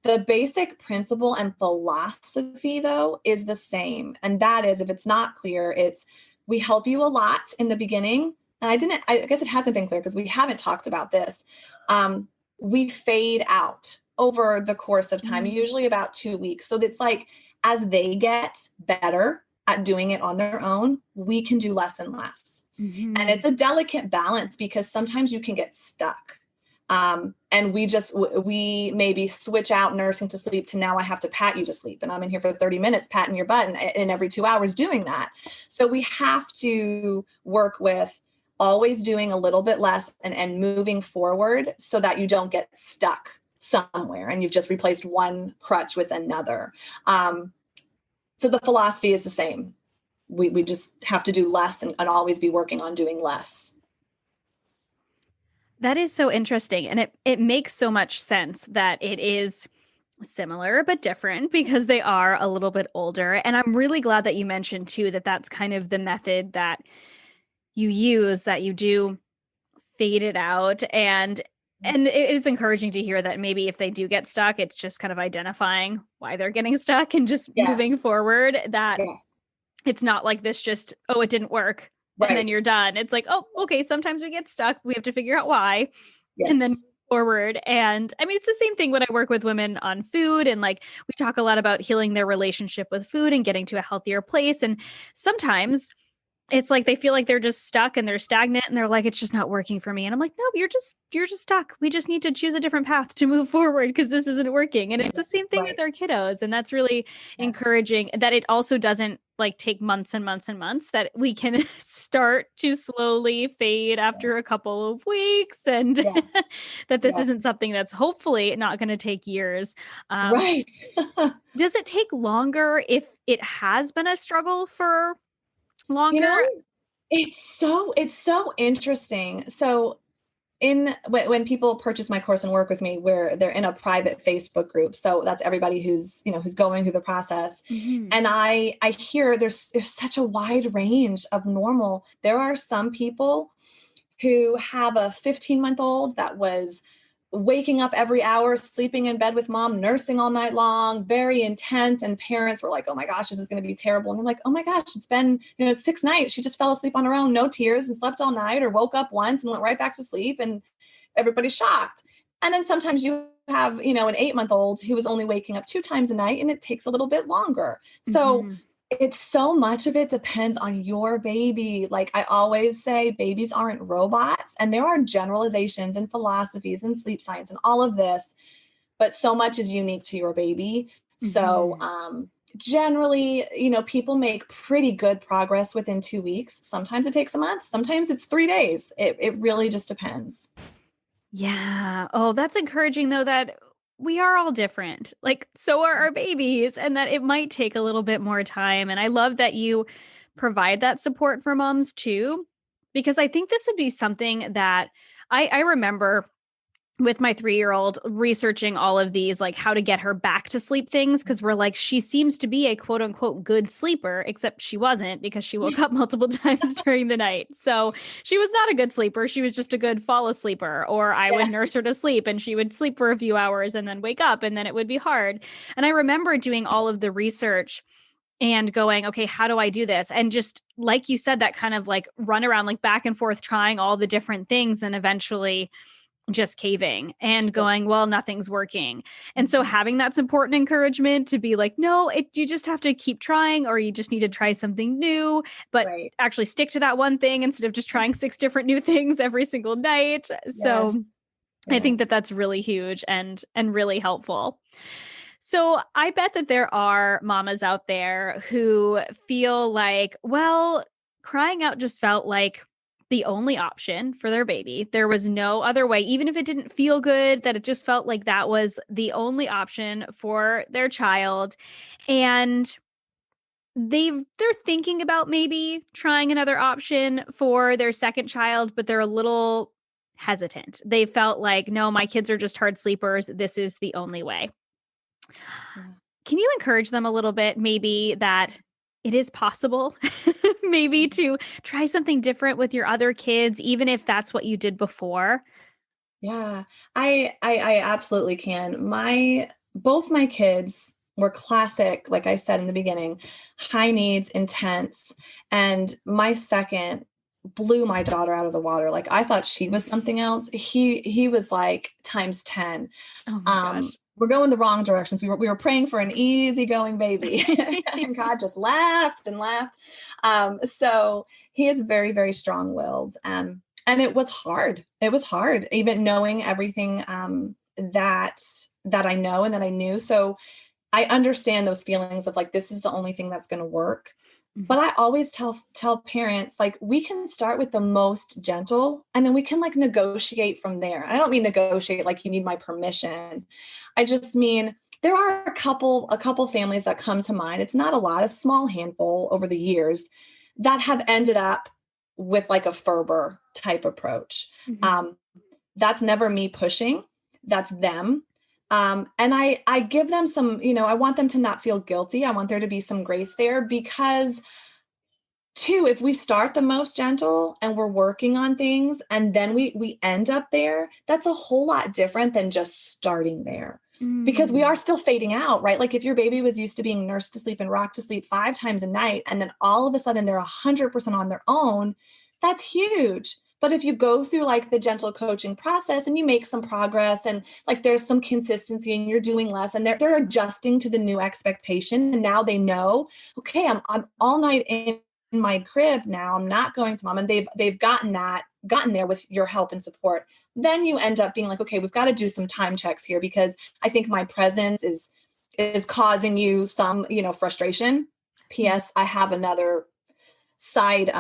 The basic principle and philosophy, though, is the same. And that is, if it's not clear, we help you a lot in the beginning. And I guess it hasn't been clear because we haven't talked about this. We fade out over the course of time, usually about 2 weeks. So it's like, as they get better at doing it on their own, we can do less and less. And it's a delicate balance, because sometimes you can get stuck. And we maybe switch out nursing to sleep to, now I have to pat you to sleep. And I'm in here for 30 minutes patting your butt, and every 2 hours doing that. So we have to work with always doing a little bit less and moving forward, so that you don't get stuck somewhere and you've just replaced one crutch with another. So the philosophy is the same. We just have to do less and always be working on doing less. That is so interesting. And it makes so much sense that it is similar but different, because they are a little bit older. And I'm really glad that you mentioned too that that's kind of the method that you use, that you do fade it out. And it is encouraging to hear that maybe if they do get stuck, it's just kind of identifying why they're getting stuck and just moving forward, that it's not like this just, oh, it didn't work. And then you're done. It's like, oh, okay, sometimes we get stuck. We have to figure out why, and then move forward. And I mean, it's the same thing when I work with women on food, and like we talk a lot about healing their relationship with food and getting to a healthier place. And sometimes it's like they feel like they're just stuck and they're stagnant, and they're like, it's just not working for me. And I'm like, no, you're just stuck. We just need to choose a different path to move forward, because this isn't working. And it's the same thing with our kiddos. And that's really encouraging, that it also doesn't like take months and months and months, that we can start to slowly fade after a couple of weeks, and that this isn't something that's hopefully not going to take years. Does it take longer if it has been a struggle for longer? It's so interesting. So when people purchase my course and work with me, where they're in a private Facebook group, so that's everybody who's going through the process. And I hear there's such a wide range of normal. There are some people who have a 15-month-old that was waking up every hour, sleeping in bed with mom, nursing all night long, very intense. And parents were like, oh my gosh, this is going to be terrible. And they're like, oh my gosh, it's been 6 nights. She just fell asleep on her own, no tears, and slept all night, or woke up once and went right back to sleep. And everybody's shocked. And then sometimes you have, an 8-month-old who is only waking up 2 times a night, and it takes a little bit longer. So it's so much of it depends on your baby. Like I always say, babies aren't robots, and there are generalizations and philosophies and sleep science and all of this, but so much is unique to your baby. So generally, people make pretty good progress within 2 weeks. Sometimes it takes a month. Sometimes it's 3 days. It really just depends. Yeah. Oh, that's encouraging though, that we are all different. Like, so are our babies, and that it might take a little bit more time. And I love that you provide that support for moms too, because I think this would be something that I remember with my 3-year-old researching all of these, like how to get her back to sleep things. Cause we're like, she seems to be a quote unquote good sleeper, except she wasn't, because she woke up multiple times during the night. So she was not a good sleeper. She was just a good fall asleeper, or I would nurse her to sleep and she would sleep for a few hours and then wake up, and then it would be hard. And I remember doing all of the research and going, okay, how do I do this? And just like you said, that kind of like run around, like back and forth, trying all the different things and eventually just caving and going, well, nothing's working. And so having that support and encouragement to be like, no, you just have to keep trying, or you just need to try something new, but Right. actually stick to that one thing instead of just trying 6 different new things every single night. Yes. So I think Yes. that that's really huge and really helpful. So I bet that there are mamas out there who feel like, well, crying out just felt like the only option for their baby. There was no other way, even if it didn't feel good, that it just felt like that was the only option for their child. And they're thinking about maybe trying another option for their second child, but they're a little hesitant. They felt like, no, my kids are just hard sleepers. This is the only way. Yeah. Can you encourage them a little bit, maybe that it is possible, maybe to try something different with your other kids, even if that's what you did before? Yeah, I absolutely can. Both my kids were classic, like I said in the beginning, high needs, intense, and my second blew my daughter out of the water. Like I thought she was something else. He was like times 10. Oh my gosh. We're going the wrong directions. We were praying for an easygoing baby, and God just laughed and laughed. So he is very, very strong-willed. And it was hard. It was hard, even knowing everything that I know and that I knew. So I understand those feelings of like, this is the only thing that's going to work. But I always tell parents, like, we can start with the most gentle and then we can like negotiate from there. I don't mean negotiate like you need my permission. I just mean there are a couple families that come to mind. It's not a lot, a small handful over the years that have ended up with like a Ferber type approach. Mhm. That's never me pushing. That's them. And I give them some, I want them to not feel guilty. I want there to be some grace there because too, if we start the most gentle and we're working on things and then we end up there, that's a whole lot different than just starting there. Because we are Mm. still fading out, right? Like if your baby was used to being nursed to sleep and rocked to sleep 5 times a night, and then all of a sudden they're 100% on their own, that's huge. But if you go through like the gentle coaching process and you make some progress and like there's some consistency and you're doing less and they're adjusting to the new expectation, and now they know, okay, I'm all night in my crib now. I'm not going to mom, and they've gotten there with your help and support. Then you end up being like, okay, we've got to do some time checks here because I think my presence is causing you some, frustration. P.S. I have another side,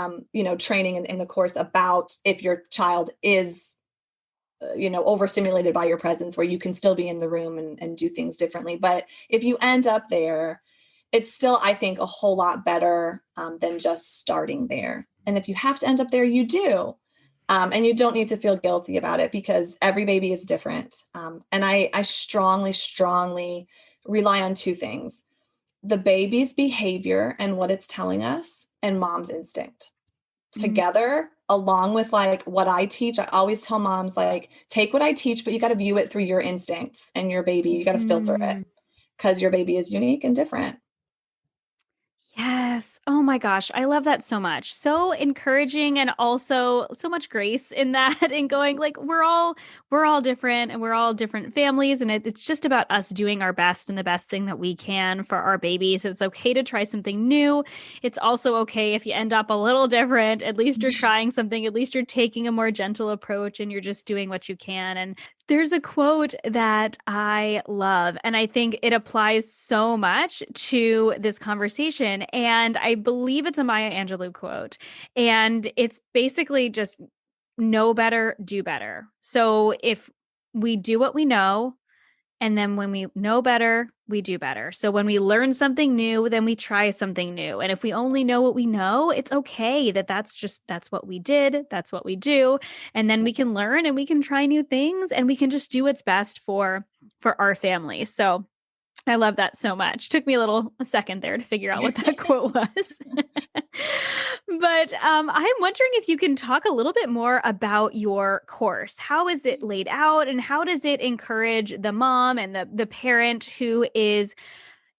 training in the course about if your child is, overstimulated by your presence, where you can still be in the room and do things differently. But if you end up there, it's still, I think, a whole lot better than just starting there. And if you have to end up there, you do. And you don't need to feel guilty about it because every baby is different. And I strongly, strongly rely on two things: the baby's behavior and what it's telling us, and mom's instinct Mm. together, along with like what I teach. I always tell moms, like, take what I teach, but you got to view it through your instincts and your baby. You got to filter it Mm. because your baby is unique and different. Yes. Oh my gosh. I love that so much. So encouraging and also so much grace in that and going like we're all different and we're all different families, and it's just about us doing our best and the best thing that we can for our babies. It's okay to try something new. It's also okay if you end up a little different. At least you're trying something. At least you're taking a more gentle approach and you're just doing what you can. And there's a quote that I love, and I think it applies so much to this conversation. And I believe it's a Maya Angelou quote. And it's basically just know better, do better. So if we do what we know, and then when we know better, we do better. So when we learn something new, then we try something new. And if we only know what we know, it's okay that's what we did, that's what we do. And then we can learn and we can try new things and we can just do what's best for our family. So I love that so much. Took me a second there to figure out what that quote was. But I'm wondering if you can talk a little bit more about your course. How is it laid out and how does it encourage the mom and the parent who is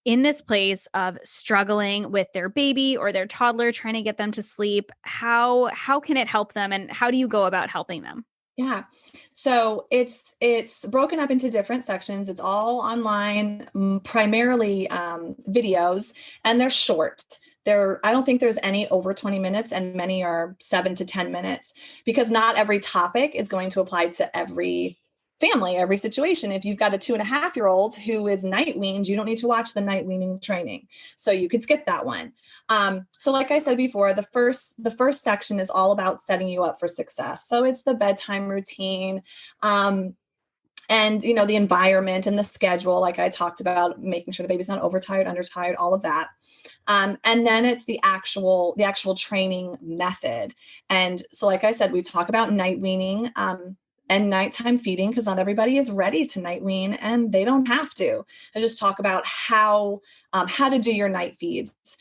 in this place of struggling with their baby or their toddler, trying to get them to sleep, how can it help them, and how do you go about helping them? Yeah. So it's broken up into different sections. It's all online, primarily videos, and they're short. I don't think there's any over 20 minutes, and many are 7 to 10 minutes, because not every topic is going to apply to every family, every situation. If you've got a 2.5-year-old who is night weaned, you don't need to watch the night weaning training. So you could skip that one. So like I said before, the first section is all about setting you up for success. So it's the bedtime routine, and the environment and the schedule, like I talked about, making sure the baby's not overtired, undertired, all of that. And then it's the actual training method. And so, like I said, we talk about night weaning, and nighttime feeding, because not everybody is ready to night wean, and they don't have to. I just talk about how to do your night feeds,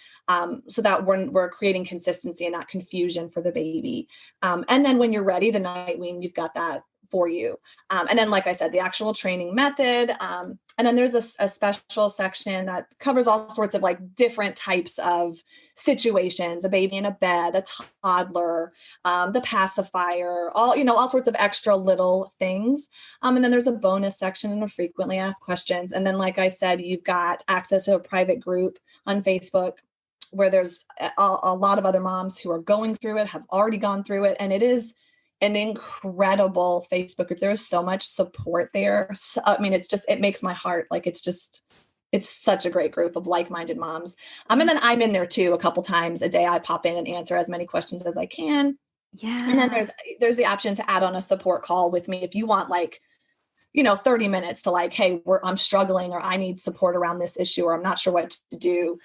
so that we're creating consistency and not confusion for the baby. And then when you're ready to night wean, you've got that for you. And then, like I said, the actual training method. And then there's a special section that covers all sorts of like different types of situations: a baby in a bed, a toddler, the pacifier, all sorts of extra little things. And then there's a bonus section and a frequently asked questions. And then, like I said, you've got access to a private group on Facebook where there's a lot of other moms who are going through it, have already gone through it. And it is an incredible Facebook group. There is so much support there. So, I mean, it makes my heart, like, it's such a great group of like-minded moms. And then I'm in there too. A couple times a day, I pop in and answer as many questions as I can. Yeah. And then there's the option to add on a support call with me if you want, like, 30 minutes to, like, hey, I'm struggling, or I need support around this issue, or I'm not sure what to do.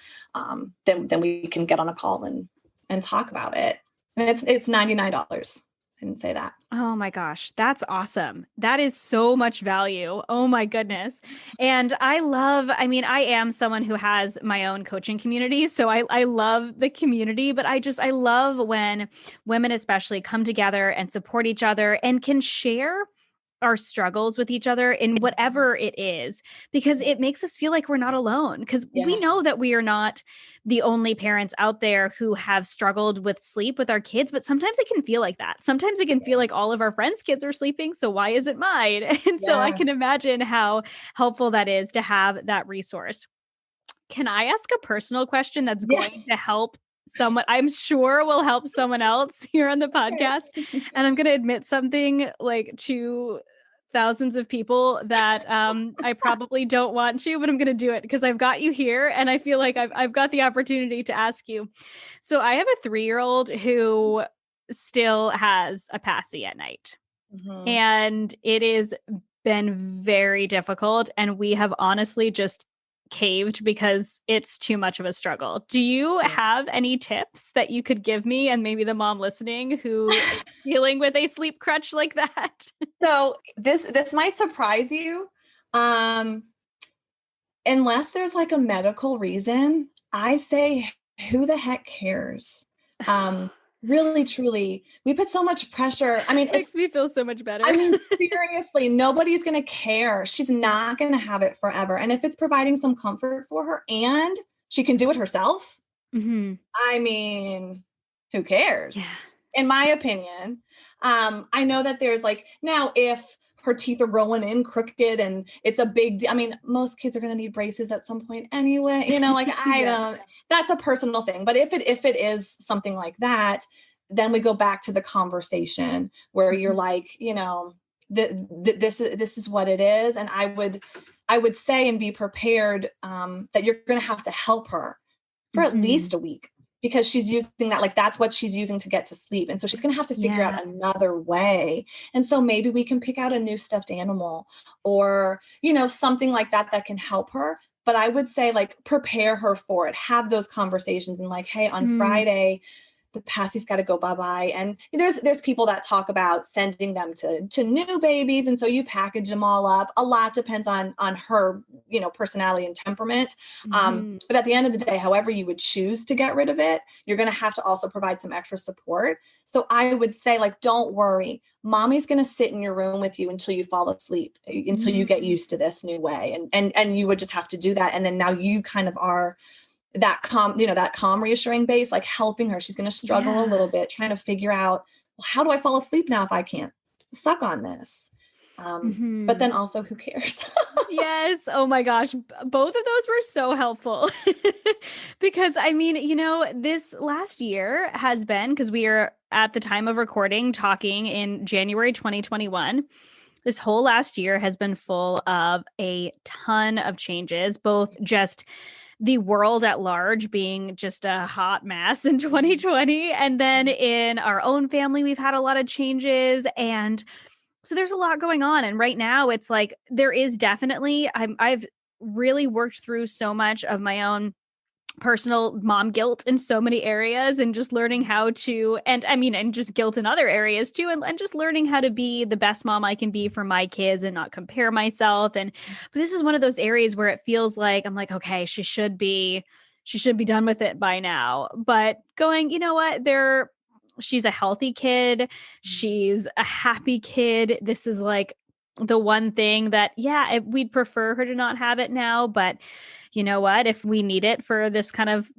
Then we can get on a call and talk about it. And it's $99. I didn't say that. Oh my gosh, that's awesome. That is so much value. Oh my goodness. And I am someone who has my own coaching community. So I love the community, but I love when women especially come together and support each other and can share our struggles with each other in whatever it is, because it makes us feel like we're not alone, because we know that we are not the only parents out there who have struggled with sleep with our kids, but sometimes it can feel like that. Sometimes it can feel like all of our friends' kids are sleeping, so why isn't mine? And so I can imagine how helpful that is to have that resource. Can I ask a personal question that's going to help someone, I'm sure will help someone else here on the podcast? And I'm going to admit something, like, to thousands of people that I probably don't want to, but I'm going to do it because I've got you here and I feel like I've got the opportunity to ask you. So I have a 3-year-old who still has a passy at night. Mm-hmm. And it has been very difficult. And we have honestly just caved because it's too much of a struggle. Do you have any tips that you could give me and maybe the mom listening who is dealing with a sleep crutch like that? So this might surprise you. Unless there's like a medical reason, I say, who the heck cares? Really, truly, we put so much pressure. I mean, it makes me feel so much better. I mean, seriously, nobody's going to care. She's not going to have it forever. And if it's providing some comfort for her and she can do it herself, I mean, who cares? Yes. In my opinion, I know that there's like, now if her teeth are growing in crooked and it's a big deal. I mean, most kids are going to need braces at some point anyway, like that's a personal thing. But if it is something like that, then we go back to the conversation where you're like, this is what it is. And I would say and be prepared that you're going to have to help her for at least a week, because she's using that, like, that's what she's using to get to sleep. And so she's going to have to figure out another way. And so maybe we can pick out a new stuffed animal or, something like that can help her. But I would say, like, prepare her for it, have those conversations and, like, hey, on Friday, the Passy's got to go bye-bye. And there's people that talk about sending them to new babies. And so you package them all up. A lot depends on her, personality and temperament. But at the end of the day, however you would choose to get rid of it, you're going to have to also provide some extra support. So I would say, like, don't worry. Mommy's going to sit in your room with you until you fall asleep, until you get used to this new way. And you would just have to do that. And then now you kind of are that calm, reassuring base, like helping her. She's going to struggle a little bit, trying to figure out, well, how do I fall asleep now if I can't suck on this? But then also, who cares? Yes. Oh my gosh. Both of those were so helpful because this last year has been, because we are at the time of recording talking in January 2021. This whole last year has been full of a ton of changes, both just the world at large being just a hot mess in 2020. And then in our own family, we've had a lot of changes. And so there's a lot going on. And right now it's like, there is definitely, I've really worked through so much of my own personal mom guilt in so many areas, and just learning how to, and just guilt in other areas too. And just learning how to be the best mom I can be for my kids and not compare myself. But this is one of those areas where it feels like, I'm like, okay, she should be done with it by now. But going, you know what, she's a healthy kid. She's a happy kid. This is like the one thing that, we'd prefer her to not have it now, but you know what, if we need it for this kind of,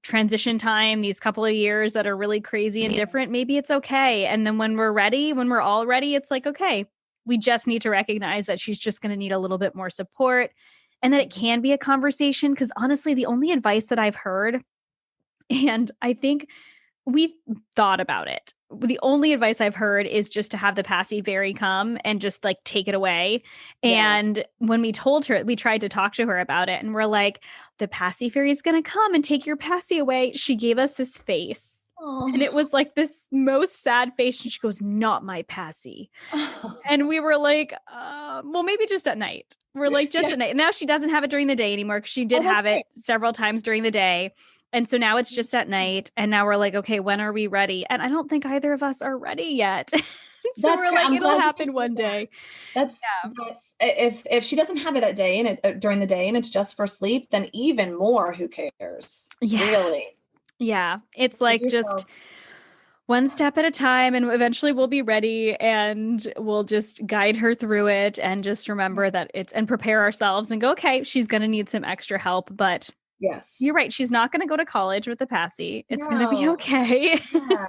transition time, these couple of years that are really crazy and different, maybe it's okay. And then when we're all ready, it's like, okay, we just need to recognize that she's just going to need a little bit more support, and that it can be a conversation. Because honestly, the only advice that I've heard, and I think we've thought about it, the only advice I've heard is just to have the Passy fairy come and just like take it away. Yeah. And when we told her, we tried to talk to her about it, and we're like, the Passy fairy is going to come and take your Passy away. She gave us this face. Oh. And it was like this most sad face. And she goes, not my Passy. Oh. And we were like, well, maybe just at night. We're like, just at night. And now she doesn't have it during the day anymore, because she did have it several times during the day. And so now it's just at night. And now we're like, okay, when are we ready? And I don't think either of us are ready yet. So we're like, it'll happen one day. That's if she doesn't have it at day and during the day, and it's just for sleep, then even more, who cares? Yeah. Really? Yeah. It's like just one step at a time, and eventually we'll be ready, and we'll just guide her through it, and just remember that and prepare ourselves and go, okay, she's going to need some extra help, but yes, you're right. She's not going to go to college with the Passy. It's going to be okay. Yeah.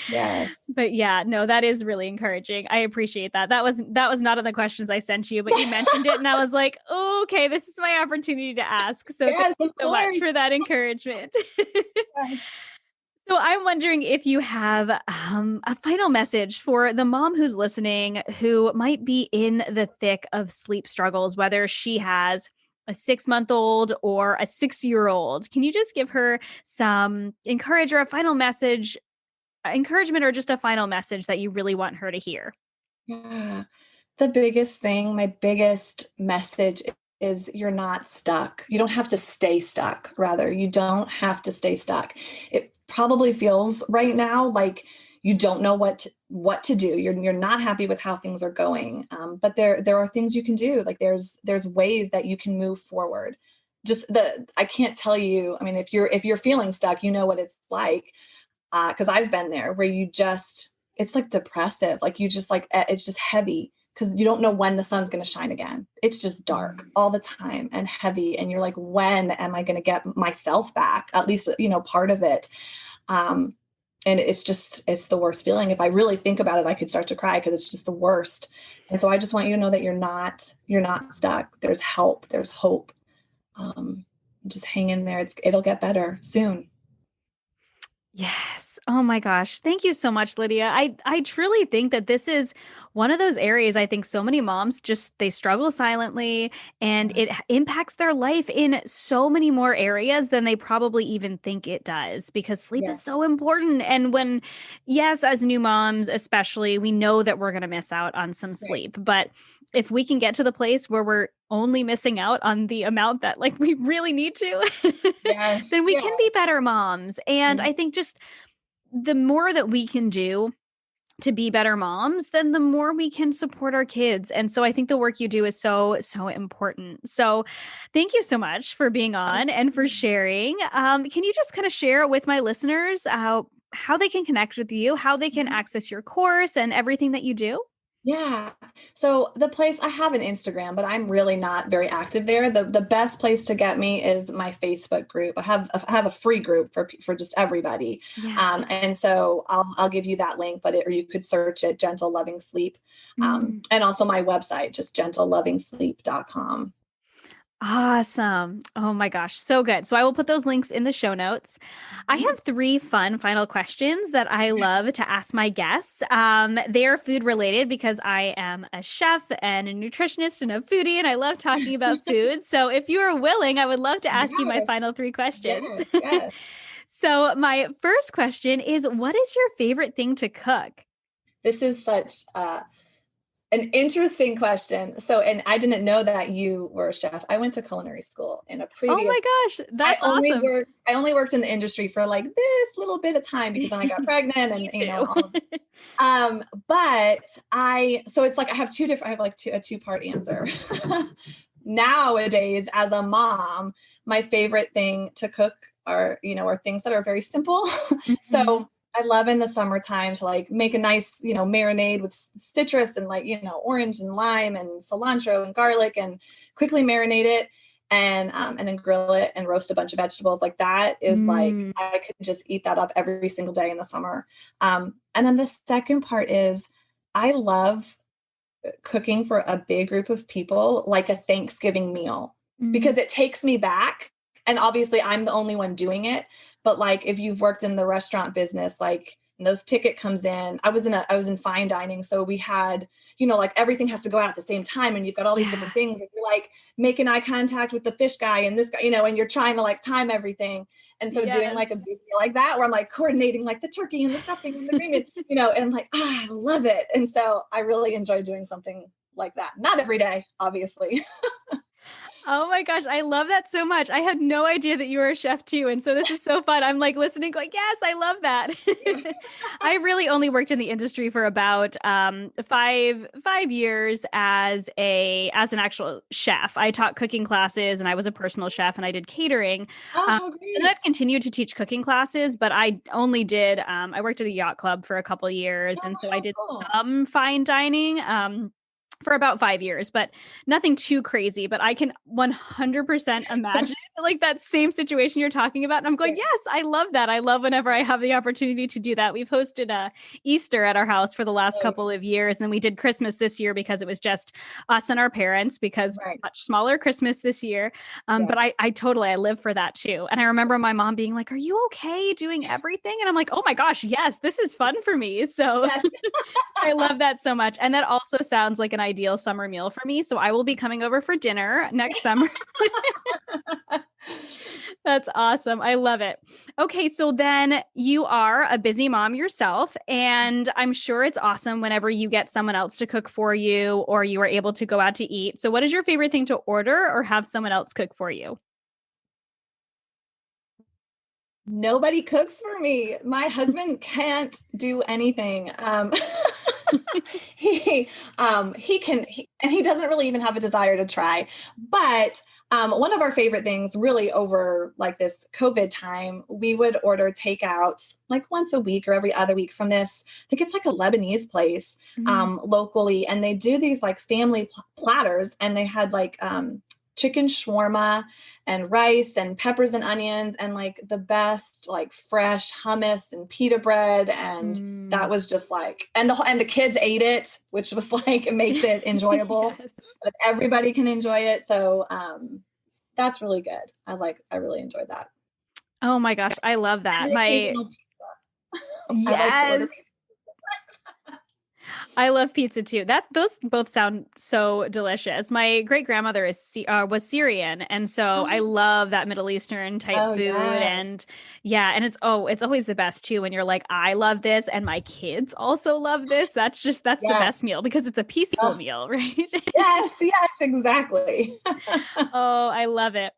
Yes. But that is really encouraging. I appreciate that. That was not in the questions I sent you, but you mentioned it, and I was like, oh, okay, this is my opportunity to ask. So thank you so much for that encouragement. Yes. So I'm wondering if you have a final message for the mom who's listening, who might be in the thick of sleep struggles, whether she has a 6-month-old or a 6-year-old. Can you just give her some encouragement, or just a final message that you really want her to hear? Yeah. The biggest thing, my biggest message is, you're not stuck. You don't have to stay stuck. Rather, you don't have to stay stuck. It probably feels right now like you don't know what to do. You're not happy with how things are going. But there are things you can do. Like there's ways that you can move forward. I can't tell you. I mean, if you're feeling stuck, you know what it's like. Because I've been there, where it's like depressive. Like you just like, it's just heavy, because you don't know when the sun's going to shine again. It's just dark all the time and heavy. And you're like, when am I going to get myself back? At least, part of it. And it's the worst feeling. If I really think about it, I could start to cry, because it's just the worst. And so I just want you to know that you're not stuck. There's help. There's hope. Just hang in there. It'll get better soon. Yes. Oh my gosh. Thank you so much, Lydia. I truly think that this is one of those areas, I think so many moms they struggle silently, and it impacts their life in so many more areas than they probably even think it does, because sleep is so important. And as new moms, especially, we know that we're going to miss out on some sleep, but if we can get to the place where we're only missing out on the amount that like we really need to, then we can be better moms. And I think just the more that we can do to be better moms, then the more we can support our kids. And so I think the work you do is so, so important. So thank you so much for being on and for sharing. Can you just kind of share with my listeners how they can connect with you, how they can access your course and everything that you do? Yeah. So the place I have an Instagram, but I'm really not very active there. The best place to get me is my Facebook group. I have a free group for just everybody. Yeah. And so I'll give you that link, or you could search it Gentle Loving Sleep. Mm. And also my website, just gentlelevingsleep.com. Awesome. Oh my gosh, so good. So I will put those links in the show notes. I have three fun final questions that I love to ask my guests. They are food related because I am a chef and a nutritionist and a foodie, and I love talking about food. So if you are willing, I would love to ask you my Yes, final three questions. yes, yes. So my first question is, what is your favorite thing to cook? This is such an interesting question. So, and I didn't know that you were a chef. I went to culinary school in a Oh previous. my gosh, that's awesome. I only worked in the industry for like this little bit of time because then I got pregnant Me and too. all of, but so it's like I have like a two-part answer. Nowadays, as a mom, my favorite thing to cook are things that are very simple. Mhm. So I love in the summertime to like make a nice, marinade with citrus and like, orange and lime and cilantro and garlic and quickly marinate it and then grill it and roast a bunch of vegetables. Like that is like, Mm. I could just eat that up every single day in the summer. And then the second part is I love cooking for a big group of people, like a Thanksgiving meal, Mm. because it takes me back. And obviously, I'm the only one doing it. But like, if you've worked in the restaurant business, like those ticket comes in, I was in fine dining, so we had, like everything has to go out at the same time, and you've got all these Yeah. different things. And you're like making eye contact with the fish guy and this guy, and you're trying to like time everything. And so doing like a Yes. big meal like that, where I'm like coordinating like the turkey and the stuffing and the green, and I'm like, I love it. And so I really enjoy doing something like that. Not every day, obviously. Oh my gosh, I love that so much. I had no idea that you were a chef too. And so this is so fun. I'm like listening, going, yes, I love that. I really only worked in the industry for about 5 years as an actual chef. I taught cooking classes and I was a personal chef and I did catering. Oh, Um, how and then great. I've continued to teach cooking classes, but I worked at a yacht club for a couple years. Oh, And so I how did cool. some fine dining. For about 5 years, but nothing too crazy. But I can 100% imagine like that same situation you're talking about. And I'm going, Yeah. yes, I love that. I love whenever I have the opportunity to do that. We've hosted a Easter at our house for the last Oh, couple of years. And then we did Christmas this year because it was just us and our parents because right. much smaller Christmas this year. But Yes. I live for that too. And I remember my mom being like, are you okay doing everything? And I'm like, oh my gosh, yes, this is fun for me. So Yes. I love that so much. And that also sounds like an ideal summer meal for me. So I will be coming over for dinner next summer. That's awesome. I love it. Okay, so then you are a busy mom yourself, and I'm sure it's awesome whenever you get someone else to cook for you or you are able to go out to eat. So, what is your favorite thing to order or have someone else cook for you? Nobody cooks for me. My husband can't do anything. he and he doesn't really even have a desire to try. But one of our favorite things, really over like this COVID time, we would order takeout like once a week or every other week from this. I think it's like a Lebanese place Mm. locally, and they do these like family platters, and they had like chicken shawarma and rice and peppers and onions and like the best like fresh hummus and pita bread. And that Mm. was just like, and the kids ate it, which was like, it makes it enjoyable, Yes. but everybody can enjoy it. So that's really good. I really enjoyed that. Oh my gosh, I love And that. the My occasional pizza. I like to order. Yes. I love pizza too. Those both sound so delicious. My great grandmother was Syrian, and so I love that Middle Eastern type Oh food. yes. And yeah, and it's always the best too when you're like, I love this, and my kids also love this. That's the best Yes. meal because it's a peaceful Oh, meal, right? yes, yes, exactly. Oh, I love it.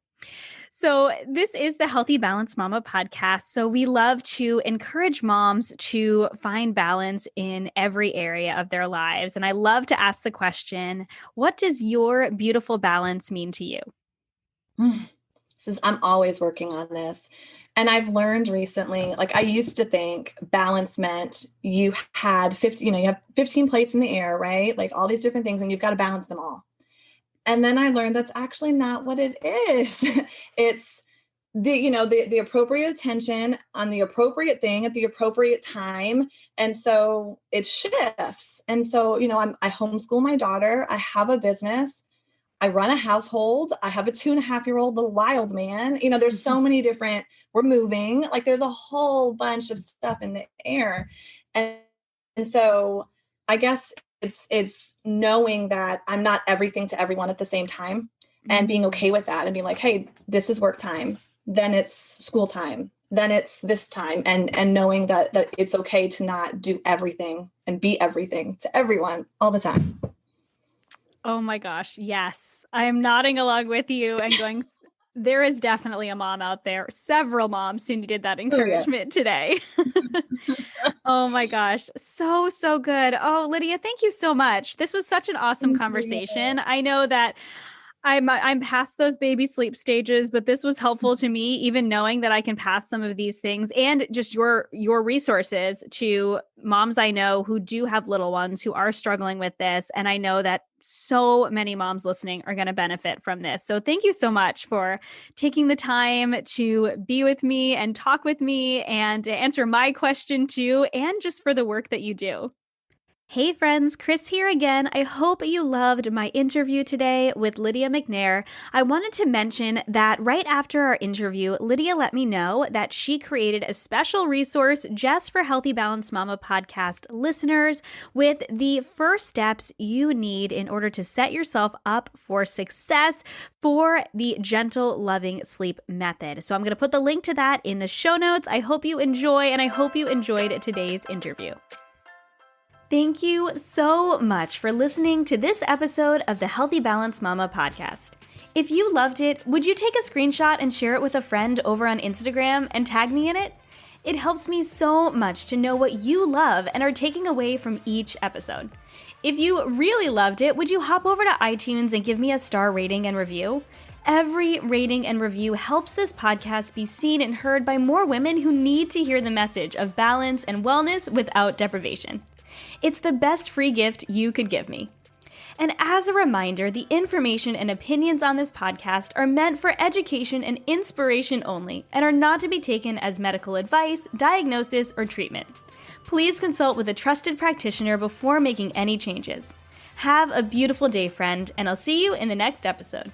So this is the Healthy Balance Mama podcast. So we love to encourage moms to find balance in every area of their lives. And I love to ask the question, what does your beautiful balance mean to you? I'm always working on this. And I've learned recently, like I used to think balance meant you had 50, you have 15 plates in the air, right? Like all these different things, and you've got to balance them all. And then I learned that's actually not what it is. It's the appropriate attention on the appropriate thing at the appropriate time. And so it shifts. And so, I homeschool my daughter. I have a business. I run a household. I have a 2.5-year-old little wild man. There's so many different, we're moving, like there's a whole bunch of stuff in the air. And so I guess it's knowing that I'm not everything to everyone at the same time and being okay with that and being like, hey, this is work time. Then it's school time. Then it's this time. And knowing that it's okay to not do everything and be everything to everyone all the time. Oh my gosh. Yes. I am nodding along with you and going, there is definitely a mom out there, several moms who needed that encouragement today. Oh my gosh. So, so good. Oh, Lydia, thank you so much. This was such an awesome conversation. I know that I'm past those baby sleep stages, but this was helpful to me, even knowing that I can pass some of these things and just your resources to moms I know who do have little ones who are struggling with this. And I know that so many moms listening are going to benefit from this. So thank you so much for taking the time to be with me and talk with me and to answer my question too, and just for the work that you do. Hey friends, Chris here again. I hope you loved my interview today with Lydia McNair. I wanted to mention that right after our interview, Lydia let me know that she created a special resource just for Healthy Balance Mama podcast listeners with the first steps you need in order to set yourself up for success for the gentle, loving sleep method. So I'm going to put the link to that in the show notes. I hope you enjoy, and I hope you enjoyed today's interview. Thank you so much for listening to this episode of the Healthy Balance Mama podcast. If you loved it, would you take a screenshot and share it with a friend over on Instagram and tag me in it? It helps me so much to know what you love and are taking away from each episode. If you really loved it, would you hop over to iTunes and give me a star rating and review? Every rating and review helps this podcast be seen and heard by more women who need to hear the message of balance and wellness without deprivation. It's the best free gift you could give me. And as a reminder, the information and opinions on this podcast are meant for education and inspiration only and are not to be taken as medical advice, diagnosis, or treatment. Please consult with a trusted practitioner before making any changes. Have a beautiful day, friend, and I'll see you in the next episode.